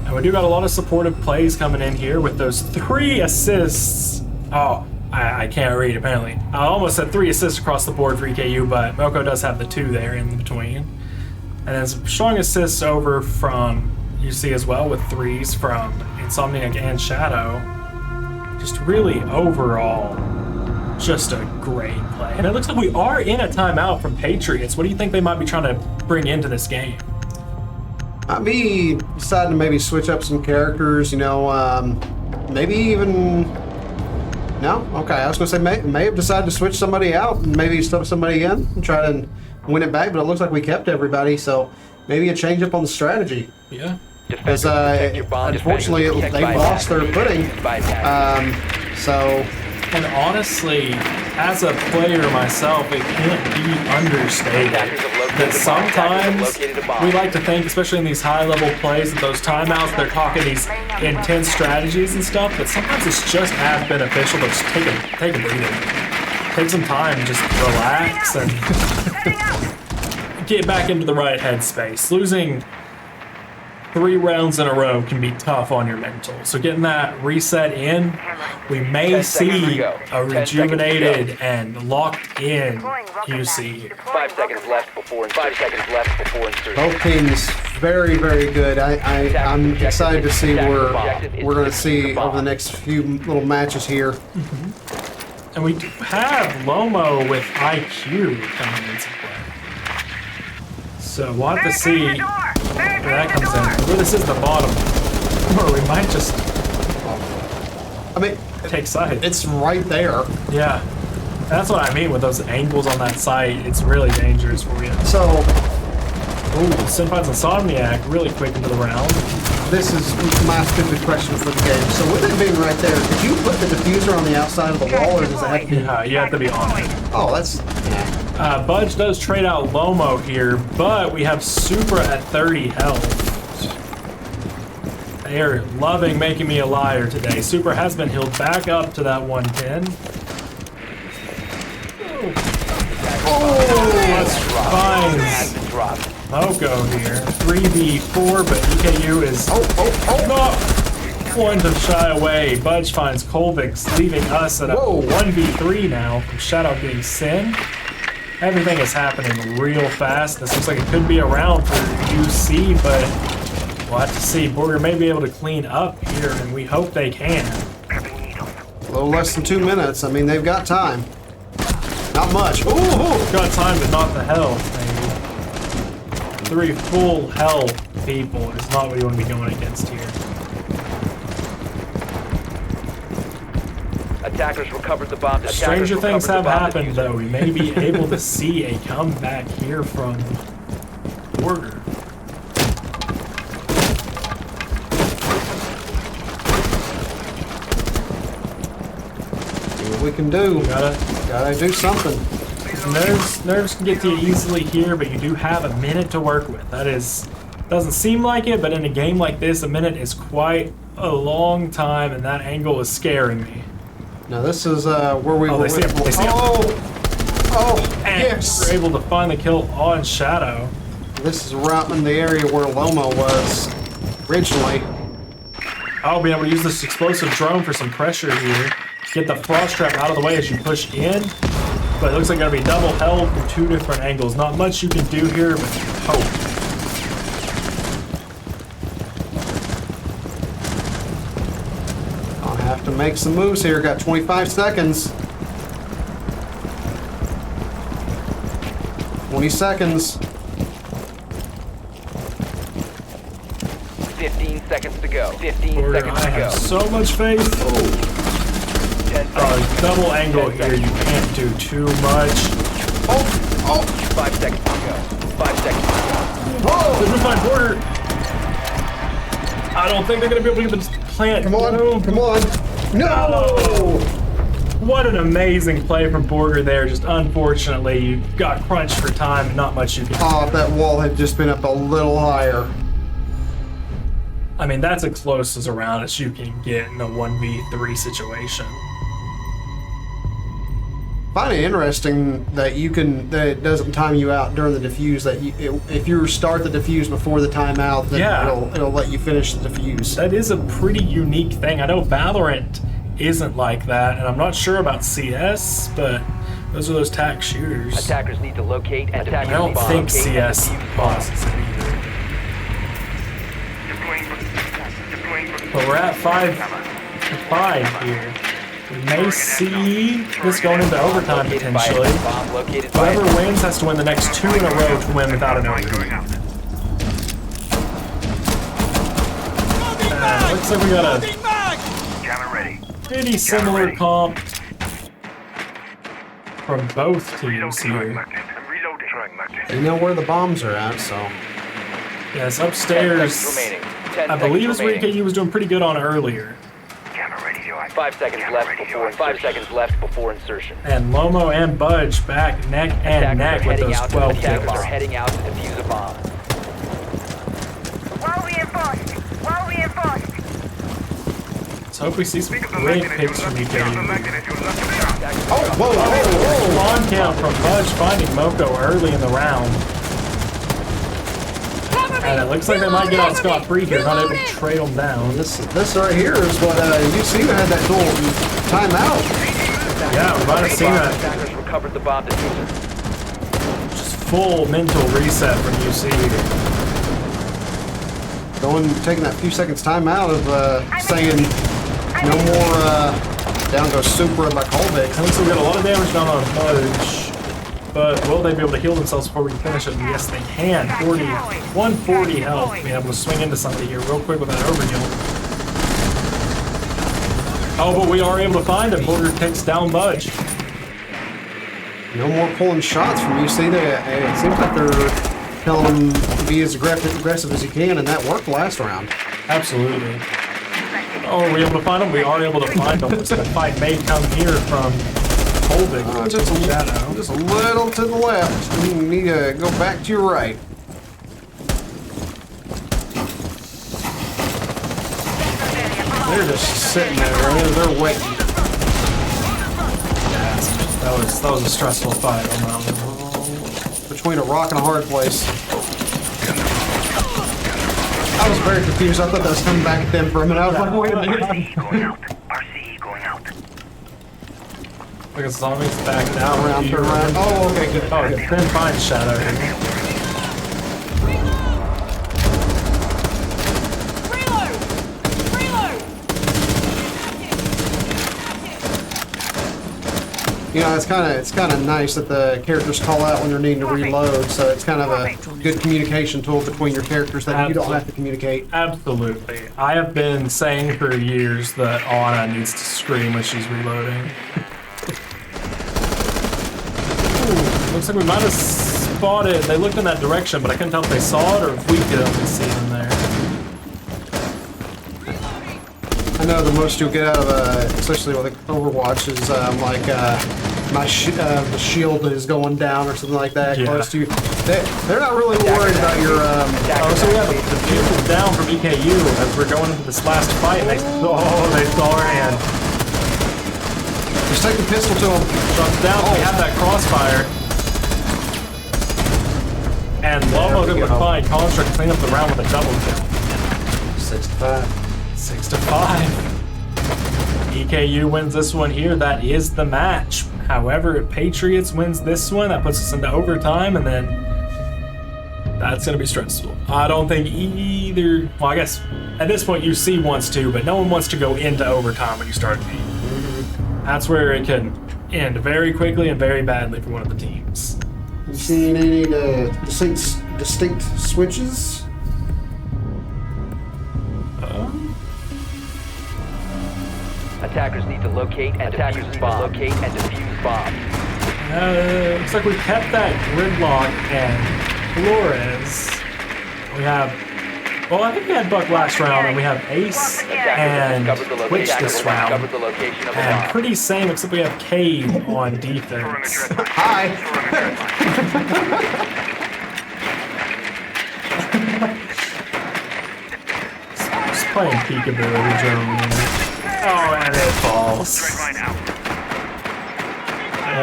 And we do got a lot of supportive plays coming in here with those 3 assists. Oh, I can't read apparently. I almost said 3 assists across the board for EKU, but Moko does have the 2 there in between. And then some strong assists over from UC as well with 3s from Insomniac and Shadow. Just really overall, just a great play. And it looks like we are in a timeout from Patriots. What do you think they might be trying to bring into this game? I'd be deciding to maybe switch up some characters, maybe even... No? Okay, I was going to say may have decided to switch somebody out and maybe stuff somebody in and try to win it back, but it looks like we kept everybody, so maybe a change up on the strategy. Yeah. Because unfortunately they lost their footing. And honestly, as a player myself, it can't be understated that sometimes we like to think, especially in these high-level plays, that those timeouts, they're talking these intense strategies and stuff, but sometimes it's just as beneficial to just take a breather. Take some time, just relax, and get back into the right headspace. Losing 3 rounds in a row can be tough on your mental. So getting that reset in, we may see a rejuvenated and locked in UC. 5 seconds left before insertion. Both teams very, very good. I'm excited to see what we're going to see over the next few little matches here. Mm-hmm. And we do have Lomo with IQ coming into play. So we'll have to see where that comes in. Where this is the bottom, or we might just take side. It's right there. Yeah, that's what I mean with those angles on that site. It's really dangerous for you. So, Senpai's Insomniac really quick into the round. This is my stupid question for the game. So with it being right there, did you put the diffuser on the outside of the wall, or does it have to be? Yeah, you have to be on it. Oh, that's... Budge does trade out Lomo here, but we have Super at 30 health. They are loving making me a liar today. Super has been healed back up to that 110. That's fine. Moko here. 3v4, but EKU is not one to shy away. Budge finds Kolvix, leaving us at a 1v3 now from Shadow getting Sin. Everything is happening real fast. This looks like it could be a round for UC, but we'll have to see. Borger may be able to clean up here, and we hope they can. A little less than 2 minutes. I mean, they've got time. Not much. Got time to knock the health, maybe. 3 full health people is not what you want to be going against here. Attackers recovered the bomb. Stranger things have happened, though. We may be able to see a comeback here from Borger. See what we can do. Gotta do something. Nerves can get to you easily here, but you do have a minute to work with. That is, doesn't seem like it, but in a game like this, a minute is quite a long time, and that angle is scaring me. Now this is where we were. They see him. And Yes! we're able to find the kill on Shadow. This is right in the area where Lomo was originally. I'll be able to use this explosive drone for some pressure here. Get the frost trap out of the way as you push in. But it looks like gonna be double held from 2 different angles. Not much you can do here, but hope. I'll have to to make some moves here. Got 25 seconds. 20 seconds. 15 seconds to go. 15 Porter, seconds I to go. have so much faith. 10 seconds. Double angle here, you can't do too much. Oh! 5 seconds to go. 5 seconds to go. Whoa! Did we find Porter? I don't think they're gonna be able to get this plant. Come on! Boom. Come on! No! What an amazing play from Porter there. Just unfortunately, you got crunched for time and not much you can do. Oh, if that wall had just been up a little higher. I mean, that's as close as around as you can get in a 1v3 situation. Find it interesting that that it doesn't time you out during the defuse. That if you start the defuse before the timeout, then Yeah. it'll let you finish the defuse. That is a pretty unique thing. I know Valorant isn't like that, and I'm not sure about CS, but those are those TAC shooters. Attackers need to locate and defuse I don't bomb. think Locate and CS defuse bomb. pauses it either. But we're at 5-5 here. We may see this going into overtime Located by potentially. a bomb located by Whoever a- wins has to win the next 2 in a row to win without an overtime. Looks like we got a pretty similar comp from both teams here. You know where the bombs are at, so. Yes, 10 upstairs. seconds remaining. 10 I believe seconds is where remaining. EKU was doing pretty good on earlier. 5 seconds left before insertion. And Lomo and Budge back neck and Attackers neck are with heading those out. 12 Attackers kills. are heading out to defuse a bomb. Well reinforced. Well reinforced. Let's hope we see some great picks from EKU. Oh, whoa, whoa, Spawn count from Budge finding Moko early in the round. And it looks like they might get out scot-free here, not able to trail them down. This right here is what you see had that cool timeout. Yeah, we might have seen that. Attackers recovered the bomb diffuser. Just full mental reset from UC here. Taking that few seconds timeout of saying no more down goes Supra by Colbeck. It looks like we got a lot of damage done on Budge. But will they be able to heal themselves before we can finish it? And yes, they can. 140 health. Being able to swing into somebody here real quick with that overheal. Oh, but we are able to find him. Porter takes down Budge. No more pulling shots from you. See, it seems like they're telling him to be as aggressive as he can, and that worked last round. Absolutely. Oh, are we able to find him? We are able to find him. So the fight may come here from Colbeck. Just a Shadow. just a little to the left. You need to go back to your right. They're just sitting there. They're waiting. That was a stressful fight on that one. Between a rock and a hard place. I was very confused. I thought that was coming back at them for a minute. I was like, wait a minute. Look at zombies back down. Turn around. Oh, okay, good. Oh, good. Then find Shadow here. Reload! Reload! You know, it's kind of nice that the characters call out when they're needing to reload, so it's kind of a good communication tool between your characters that you don't have to communicate. Absolutely. I have been saying for years that Anna needs to scream when she's reloading. Ooh, looks like we might have spotted. They looked in that direction, but I couldn't tell if they saw it or if we could only see them there. I know the most you'll get out of, especially with Overwatch, is the shield is going down or something like that, Yeah. close to you. They're not really worried about your. Oh, so we have the view down from EKU as we're going into this last fight, and they saw her hand. Just take the pistol to them. Drops down, we have that crossfire. And Lomo's able to find Construct to clean up the round with a double kill. 6-5. 6-5. EKU wins this one here. That is the match. However, if Patriots wins this one, that puts us into overtime, and then That's going to be stressful. I don't think either... Well, I guess at this point UC wants to, but no one wants to go into overtime when you start a game. That's where it can end very quickly and very badly for one of the teams. You seen any distinct switches? Attackers need to locate and defuse bomb. Looks like we kept that gridlock and Flores. We have... Well, I think we had Buck last round, and we have Ace and Twitch this round. And pretty same, except we have Cave on defense. Hi! Just playing peekaboo, German. Oh, and it falls.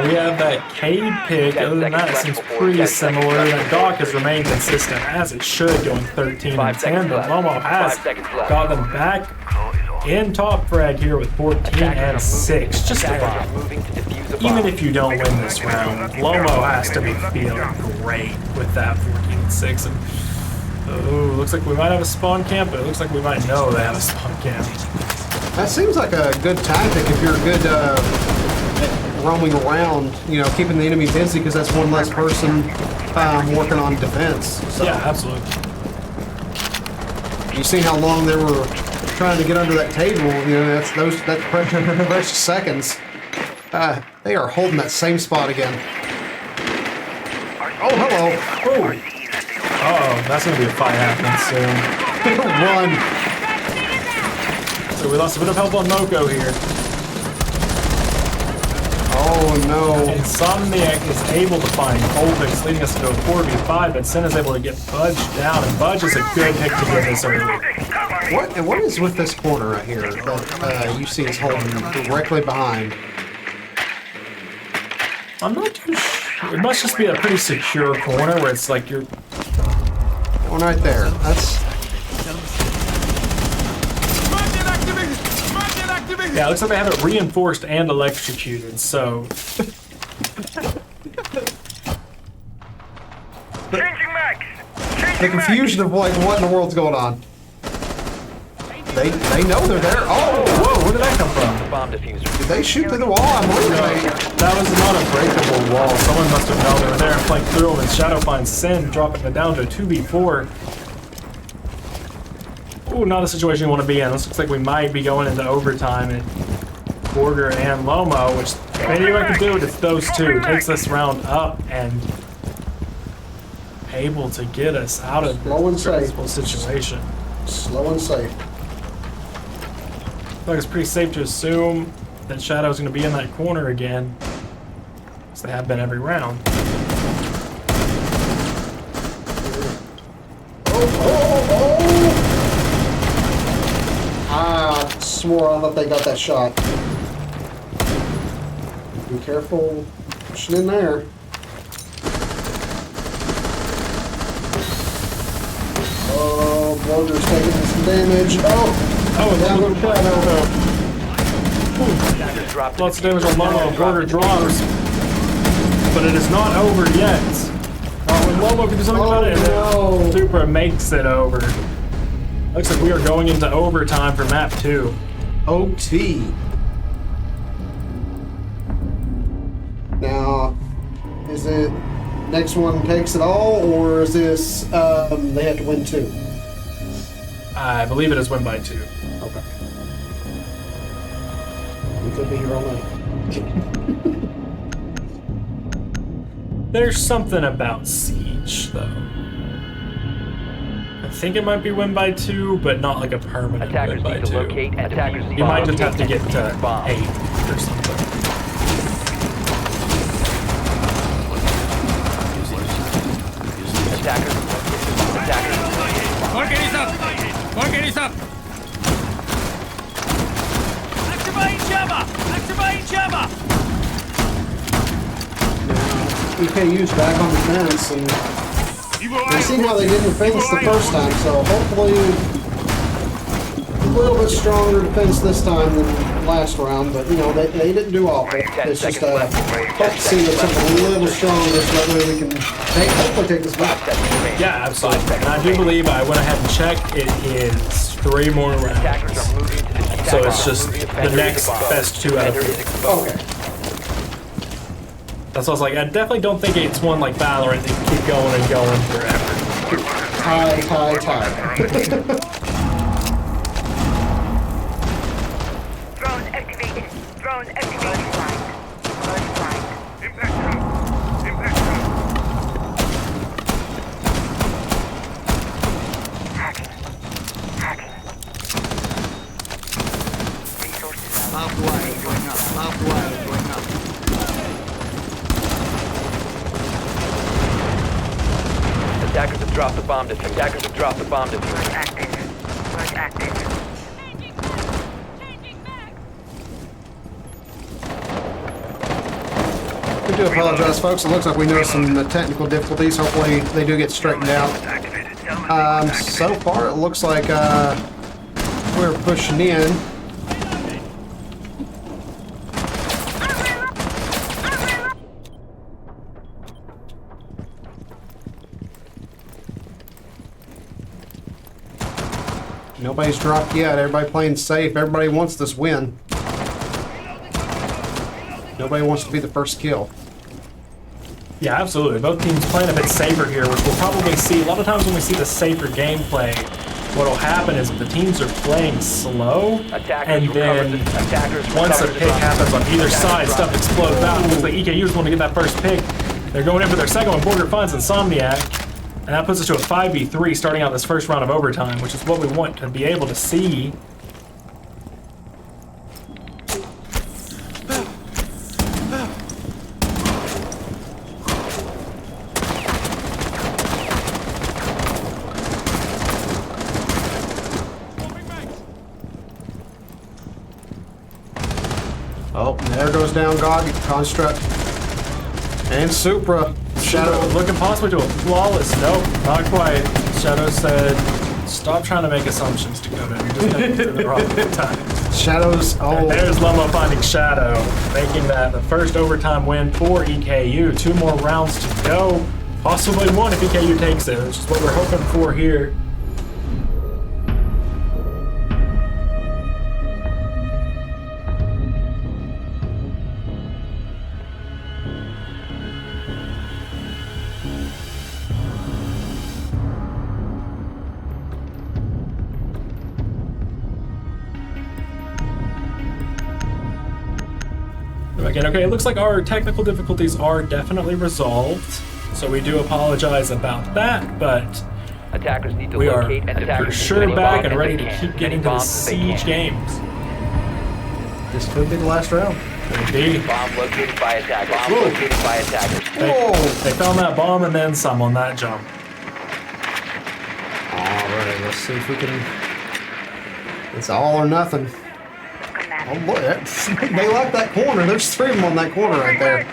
We have that Cade pick. Other than that, it seems pretty similar. That Doc has remained consistent, as it should, going 13 and 10. But Lomo has got them back in top frag here with 14 and 6. Just even if you don't win this round, Lomo has to be feeling great with that 14 and 6. And oh, looks like we might have a spawn camp, but it looks like we might know they have a spawn camp. That seems like a good tactic if you're a good roaming around, you know, keeping the enemy busy, because that's one less person working on defense. So. Yeah, absolutely. You see how long they were trying to get under that table? You know, that's precious seconds. They are holding that same spot again. Oh, hello. Oh, that's gonna be a fight happening soon. Run. So we lost a bit of help on Moko here. Oh no. Insomniac is able to find Colvix, leading us to a 4v5, but Sin is able to get Budge down, and Budge is a good pick to get this early. What is with this corner right here that UC is holding directly behind? I'm not too sure. It must just be a pretty secure corner where it's like you're... One right there. That's... Yeah, it looks like they have it reinforced and electrocuted, so... The confusion of like what in the world's going on. They know they're there. Oh, whoa, where did that come from? Bomb diffuser. did they shoot through the wall? I'm wondering. That was not a breakable wall. Someone must have known they were there and flanked through them, and Shadow finds Sin, dropping it down to a 2v4. Ooh, not a situation you want to be in. This looks like we might be going into overtime at Borger and Lomo, which maybe I could do it if those two takes this round up and able to get us out of this stressful situation. Slow and safe. I feel like it's pretty safe to assume that Shadow's going to be in that corner again, as they have been every round. I swore I thought they got that shot. Be careful pushing in there. Oh, Border's taking some damage. Oh, down goes Shadow. Lots of damage on Lomo. Border drops, but it is not over yet. When Lomo can do something about it, no. Supra makes it over. Looks like we are going into overtime for map 2. OT. Now, is it next one takes it all, or is this they have to win 2? I believe it is win by 2. Okay. We could be here all night. There's something about Siege, though. I think it might be win by 2, but not like a permanent Attackers win by need to 2. locate and defuse You might bomb. just have to get to Bomb. 8 or something. Attackers. Morgan is up! Morgan is up! Activating jammer! Activating jammer! EKU's back on defense, and we've seen how they didn't defense the first time, so hopefully a little bit stronger defense this time than last round, but you know, they didn't do awful. It's just hope to see that something a little stronger so that way we can hopefully take this back. Yeah, absolutely. And I do believe I went ahead and checked. It is 3 more Attackers rounds. are moving to the ECAC So it's bomb. just Moving the offender next is exposed. best 2 out of Offender 3. is exposed. Okay. That's what I was like. I definitely don't think it's one like Valorant that can keep going and going forever. Tie. Drones activated. Drones activated. First flight. Impact drone. Impact drone. Hacking. Hacking. Resources. Barbed wire going up. Barbed wire going up. Attackers have dropped the bomb diffuser. Attackers have dropped the bomb diffuser. First active. First active. We do apologize, folks. It looks like we noticed some technical difficulties. Hopefully they do get straightened out. So far it looks like we're pushing in. Nobody's dropped yet. Everybody playing safe. Everybody wants this win. Nobody wants to be the first kill. Yeah, absolutely. Both teams playing a bit safer here, which we'll probably see. A lot of times when we see the safer gameplay, what'll happen is the teams are playing slow, and then once a pick happens on either side, stuff explodes out. It looks like EKU's want to get that first pick. They're going in for their second one. Border finds Insomniac, and that puts us to a 5v3 starting out this first round of overtime, which is what we want to be able to see. Oh, there goes down God, Construct, and Supra. Shadow looking possibly to a flawless. Nope, not quite. Shadow said, stop trying to make assumptions, Dakota. You're just going through the wrong time. Shadows, And there's Lomo finding Shadow, making that the first overtime win for EKU. 2 more rounds to go. Possibly 1 if EKU takes it, which is what we're hoping for here. Again, okay, it looks like our technical difficulties are definitely resolved, so we do apologize about that, but Attackers need to we are locate and for sure back and ready to keep getting to the siege games. this could be the last round. Could be. Bomb located by attackers. Bomb located by attackers. They found that bomb and then some on that jump. Alright, let's see if we can... It's all or nothing. Oh boy, they like that corner. There's 3 of them on that corner right there.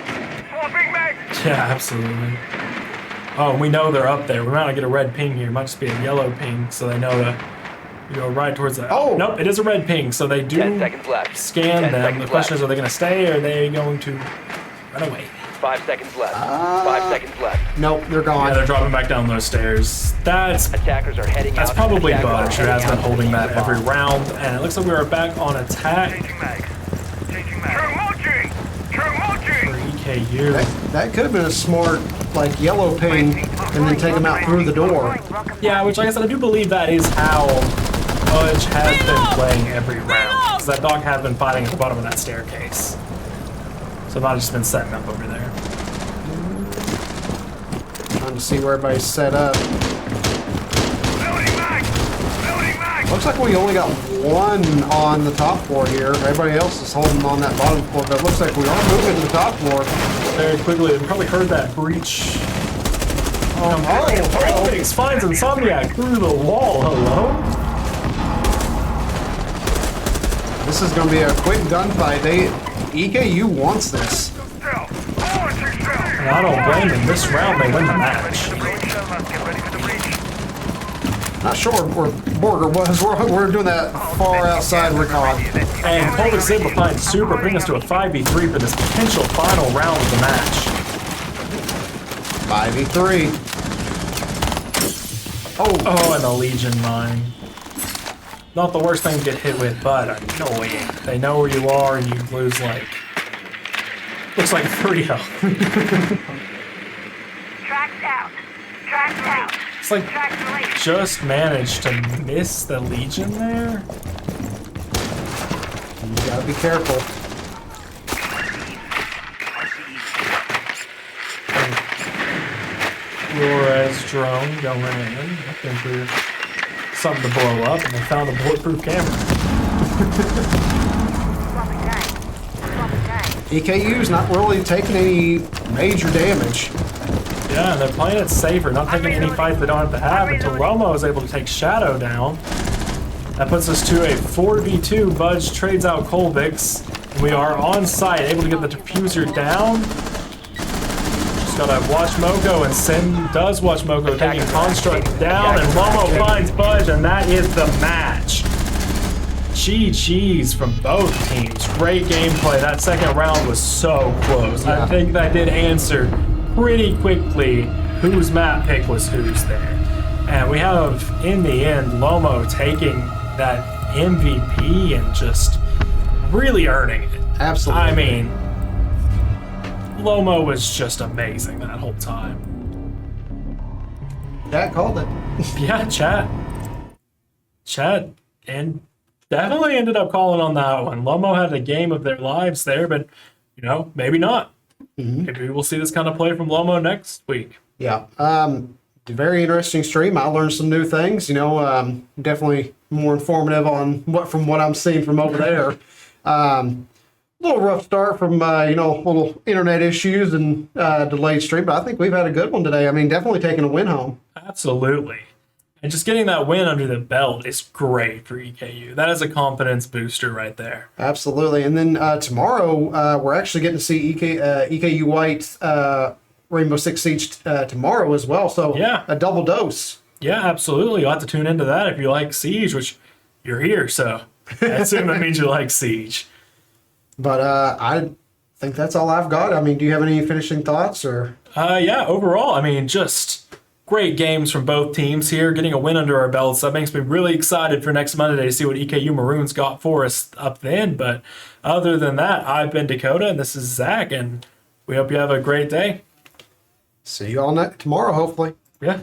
Swapping mag. Yeah, absolutely. Oh, and we know they're up there. We might not get a red ping here. It might just be a yellow ping, so they know to go right towards that. Oh! Nope, it is a red ping, so they do 10 seconds left. scan 10 them. seconds The question left. is, are they going to stay or are they going to run away? 5 seconds left. 5 seconds left. Nope, they're Yeah, gone. they're dropping back down those stairs. That's Attackers are heading out. probably Attackers are Budge, who has heading been out holding to that defuse the every bomb. round, and it looks like we are back on attack Changing mag. Changing mag. Termoji. Termoji. for EKU. That could have been a smart, like, yellow ping and then take them out through the door. Yeah, which, like I said, I do believe that is how Budge has been playing every round. Because that dog has been fighting at the bottom of that staircase. So not just been setting up over there. Trying to see where everybody's set up. Loading mag. Loading mag. Looks like we only got 1 on the top floor here. Everybody else is holding on that bottom floor, but it looks like we are moving to the top floor. Very quickly, we probably heard that breach. Oh, Phoenix finds Insomniac through the wall. Hello? This is going to be a quick gunfight. EKU wants this. Still. Forward to still. And I don't blame them. This round, they win the match. Get ready for the breach. Not sure where Borger was. We're doing that far outside recon. And Colby Sid will find Super, bring us to a 5v3 for this potential final round of the match. 5v3. Oh, and the Legion mine. Not the worst thing to get hit with, but annoying. They know where you are and you lose like... Looks like 3 health. Tracks out. Tracks out. It's like Tracks released. just managed to miss the Legion there. You gotta be careful. Flores drone going in. Looking for something to blow up, and they found a bulletproof camera. Swapping tank. Swapping tank. EKU's not really taking any major damage. Yeah, and they're playing it safer, not taking any fight they don't have to have until Romo is able to take Shadow down. That puts us to a 4v2. Budge trades out Colvix. We are on site, able to get the diffuser down. Just gotta watch Moko, and Sin does watch Moko taking Construct down, and Romo finds Budge, and that is the match. GG's from both teams. Great gameplay. That second round was so close. I think that did answer pretty quickly whose map pick was whose there. And we have, in the end, Lomo taking that MVP and just really earning it. Absolutely. I mean, Lomo was just amazing that whole time. Chat called it. Yeah, Chat, and definitely ended up calling on that one. Lomo had a game of their lives there, but, you know, maybe not. Maybe we'll see this kind of play from Lomo next week. Yeah. Very interesting stream. I learned some new things. You know, definitely more informative on what I'm seeing from over there. A little rough start from you know, little internet issues and delayed stream, but I think we've had a good one today. I mean, definitely taking a win home. Absolutely. And just getting that win under the belt is great for EKU. That is a confidence booster right there. Absolutely. And then tomorrow, we're actually getting to see EKU White Rainbow Six Siege tomorrow as well. So Yeah. a double dose. Yeah, absolutely. You'll have to tune into that if you like Siege, which you're here, so I assume that means you like Siege. But I think that's all I've got. I mean, do you have any finishing thoughts or? Yeah, overall, I mean, just great games from both teams here, getting a win under our belts. That makes me really excited for next Monday to see what EKU Maroons got for us up then. But other than that, I've been Dakota, and this is Zach, and we hope you have a great day. See you all tomorrow, hopefully. Yeah.